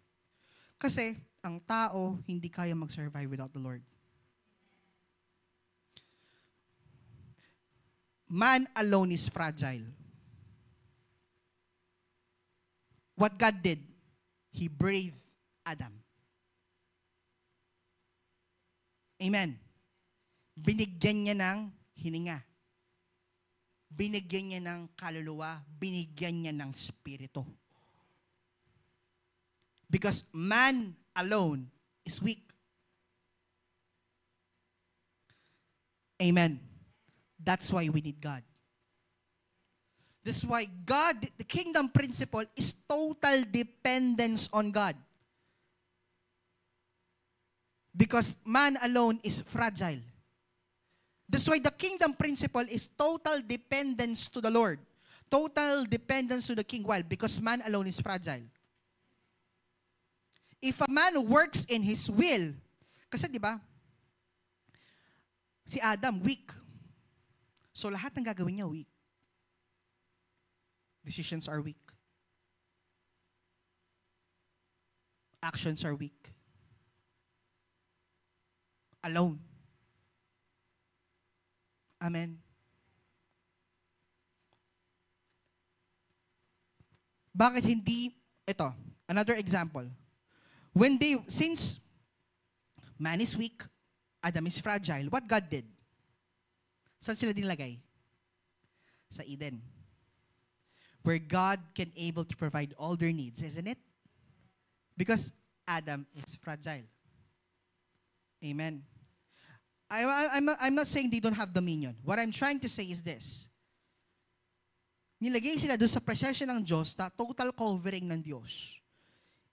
Kasi ang tao hindi kaya mag-survive without the Lord. Man alone is fragile. What God did, He breathed Adam. Amen. Binigyan niya ng hininga. Binigyan niya ng kaluluwa. Binigyan niya ng spirito. Because man alone is weak. Amen. That's why we need God. That's why God, the kingdom principle is total dependence on God. Because man alone is fragile. That's why the kingdom principle is total dependence to the Lord. Total dependence to the king. Why? Because man alone is fragile. If a man works in his will, kasi di ba, si Adam weak. So lahat ng gagawin niya weak. Decisions are weak. Actions are weak. Alone. Amen. Bakit hindi, ito, another example. Since man is weak, Adam is fragile, what God did? Saan sila dinlagay? Sa Eden. Where God can able to provide all their needs, isn't it? Because Adam is fragile. Amen. I'm not saying they don't have dominion. What I'm trying to say is this. Nilagay sila doon sa presensya ng Diyos na total covering ng Diyos.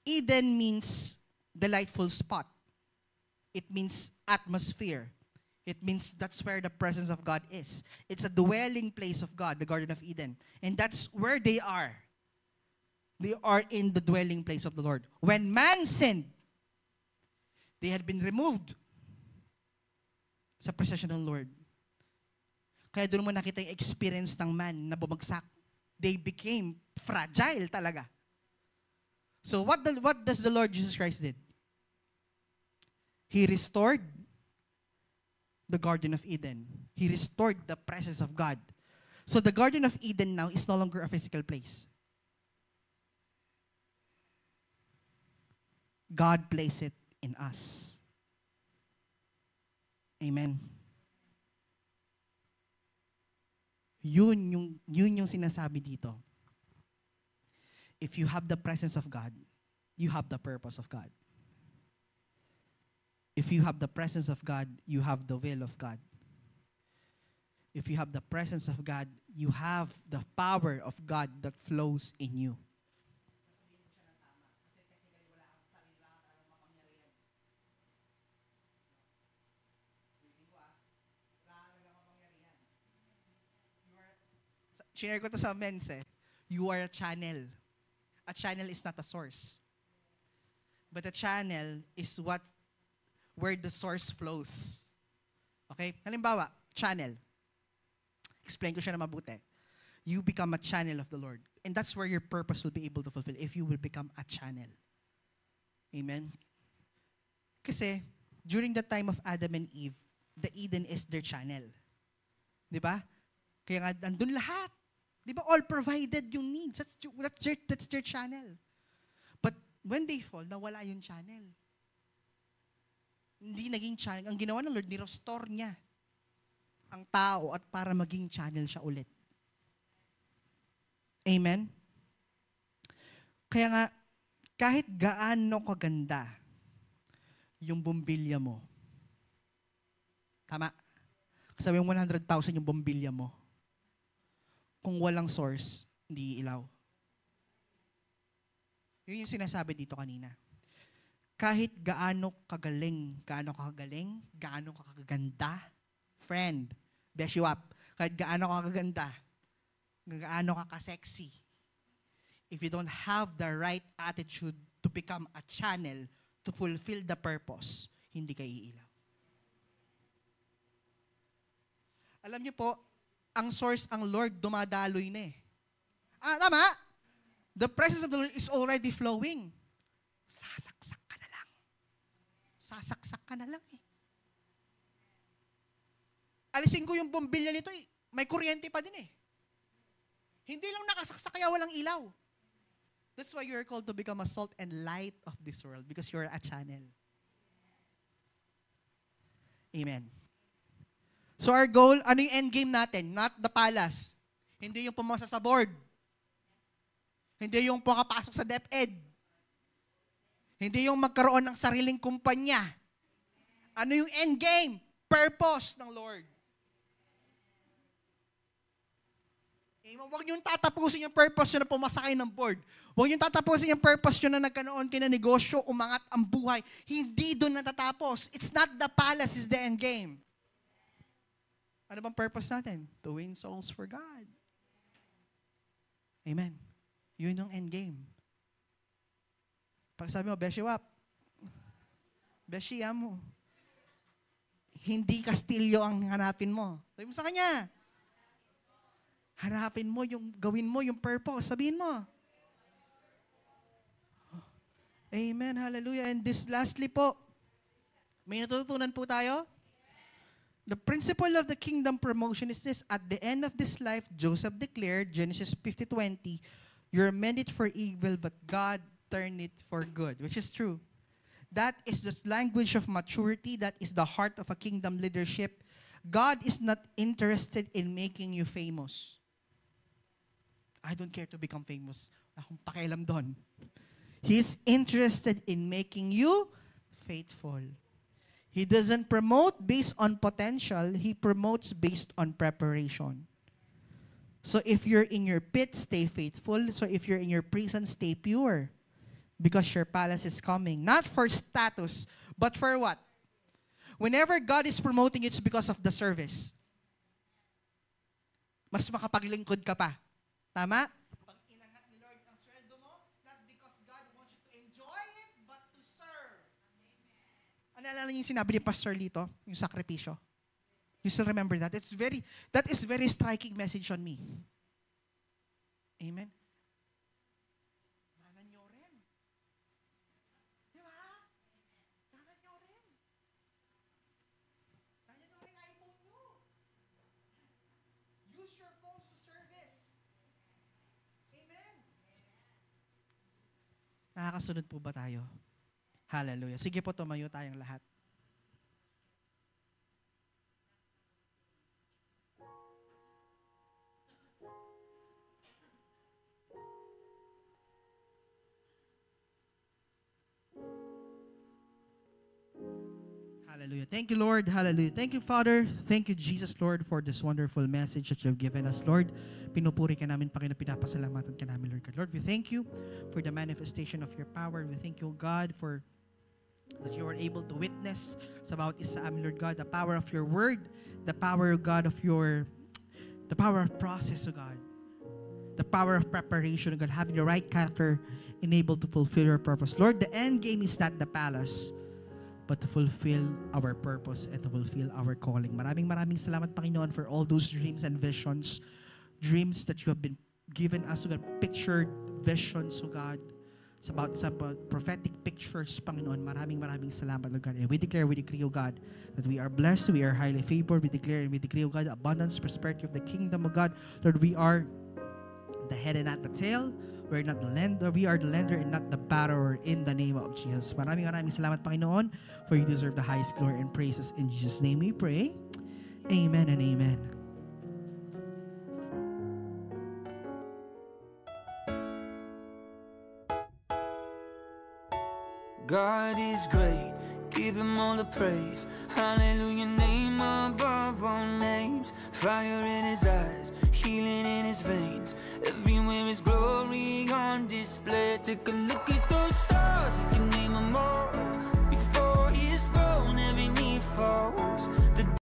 Eden means delightful spot. It means atmosphere. It means that's where the presence of God is. It's a dwelling place of God, the Garden of Eden. And that's where they are. They are in the dwelling place of the Lord. When man sinned, they had been removed sa presensya ng Lord. Kaya doon mo nakita yung experience ng man na bumagsak. They became fragile talaga. So what does the Lord Jesus Christ did? He restored the Garden of Eden. He restored the presence of God. So the Garden of Eden now is no longer a physical place. God placed it in us. Amen. Yun yung sinasabi dito. If you have the presence of God, you have the purpose of God. If you have the presence of God, you have the will of God. If you have the presence of God, you have the power of God that flows in you. Share ko to sa men's You are a channel. A channel is not a source. But a channel is where the source flows. Okay? Halimbawa, channel. Explain ko siya na mabuti. You become a channel of the Lord. And that's where your purpose will be able to fulfill if you will become a channel. Amen? Kasi, during the time of Adam and Eve, the Eden is their channel. Di ba? Kaya nga, andun lahat. Di ba? All provided yung needs. That's their channel. But when they fall, nawala yung channel. Hindi naging channel. Ang ginawa ng Lord, ni-restore niya ang tao at para maging channel siya ulit. Amen? Kaya nga, kahit gaano kaganda yung bumbilya mo, tama? Sabi yung 100,000 yung bumbilya mo, kung walang source, hindi ilaw. Yun yung sinasabi dito kanina. Kahit gaano kagaling, gaano kakaganda, friend, beshiwap, kahit gaano kakaganda, gaano ka-sexy, if you don't have the right attitude to become a channel to fulfill the purpose, hindi kayo iilaw. Alam niyo po, ang source, ang Lord, dumadaloy na eh. Tama? The presence of the Lord is already flowing. Sasaksak ka na lang. Sasaksak ka na lang eh. Alisin ko yung bombilya nito eh. May kuryente pa din eh. Hindi lang nakasaksak kaya walang ilaw. That's why you're called to become a salt and light of this world because you're a channel. Amen. So our goal, ano yung end game natin? Not the palace. Hindi yung pumasa sa board. Hindi yung pumapasok sa DepEd. Hindi yung magkaroon ng sariling kumpanya. Ano yung end game? Purpose ng Lord. Huwag niyong tatapusin yung purpose nyo na pumasakay ng board. Huwag niyong tatapusin yung purpose nyo na nagkanoon kayo ng negosyo, umangat ang buhay. Hindi doon natatapos. It's not the palace, it's the end game. Ano bang purpose natin? To win souls for God. Amen. Yun yung end game. Pag sabi mo, Beshiwap, Beshiya mo, hindi Kastilyo ang hanapin mo. Sabi mo sa kanya, hanapin mo yung, gawin mo yung purpose. Sabihin mo. Amen, hallelujah. And this lastly po, may natutunan po tayo? The principle of the kingdom promotion is this. At the end of this life, Joseph declared, Genesis 50:20, you're meant it for evil, but God turned it for good, which is true. That is the language of maturity. That is the heart of a kingdom leadership. God is not interested in making you famous. I don't care to become famous. Akong pakialam doon. He's interested in making you faithful. He doesn't promote based on potential. He promotes based on preparation. So if you're in your pit, stay faithful. So if you're in your prison, stay pure. Because your palace is coming. Not for status, but for what? Whenever God is promoting you, it's because of the service. Mas makapaglingkod ka pa. Tama? Pag inangat ni Lord ang sweldo mo, not because God wants you to enjoy it, but to serve. Naalala niyo yung sinabi ni Pastor Lito, yung sakripisyo? You still remember that? That is very striking message on me. Amen? Tanan nyo rin. Di ba? Tanan nyo rin. Tanan nyo rin iPhone nyo. Use your phones to service. Amen? Nakakasunod po ba tayo? Hallelujah. Sige po, tumayo tayong lahat. Hallelujah. Thank you, Lord. Hallelujah. Thank you, Father. Thank you, Jesus, Lord, for this wonderful message that you have given us, Lord. Pinupuri ka namin, Panginoon, pinapasalamatan ka namin, Lord God. Lord, we thank you for the manifestation of your power. We thank you, God, for that you were able to witness sa bawat isa amin, Lord God, the power of your word, the power, God, the power of process, O God, the power of preparation, O God, having the right character enabled to fulfill your purpose. Lord, the end game is not the palace, but to fulfill our purpose and to fulfill our calling. Maraming salamat, Panginoon, for all those dreams and visions, dreams that you have been given us, O God, pictured visions, O God, about some prophetic pictures, Panginoon. Maraming salamat, Lord God. And we declare, we decree, O God, that we are blessed, we are highly favored. We declare and we decree, O God, abundance, prosperity of the kingdom, O God. Lord, we are the head and not the tail. We're not the lender. We are the lender and not the borrower in the name of Jesus. Maraming salamat, Panginoon, for you deserve the highest glory and praises. In Jesus' name we pray. Amen and amen. God is great, give him all the praise. Hallelujah, name above all names. Fire in his eyes, healing in his veins. Everywhere is glory on display. Take a look at those stars, you can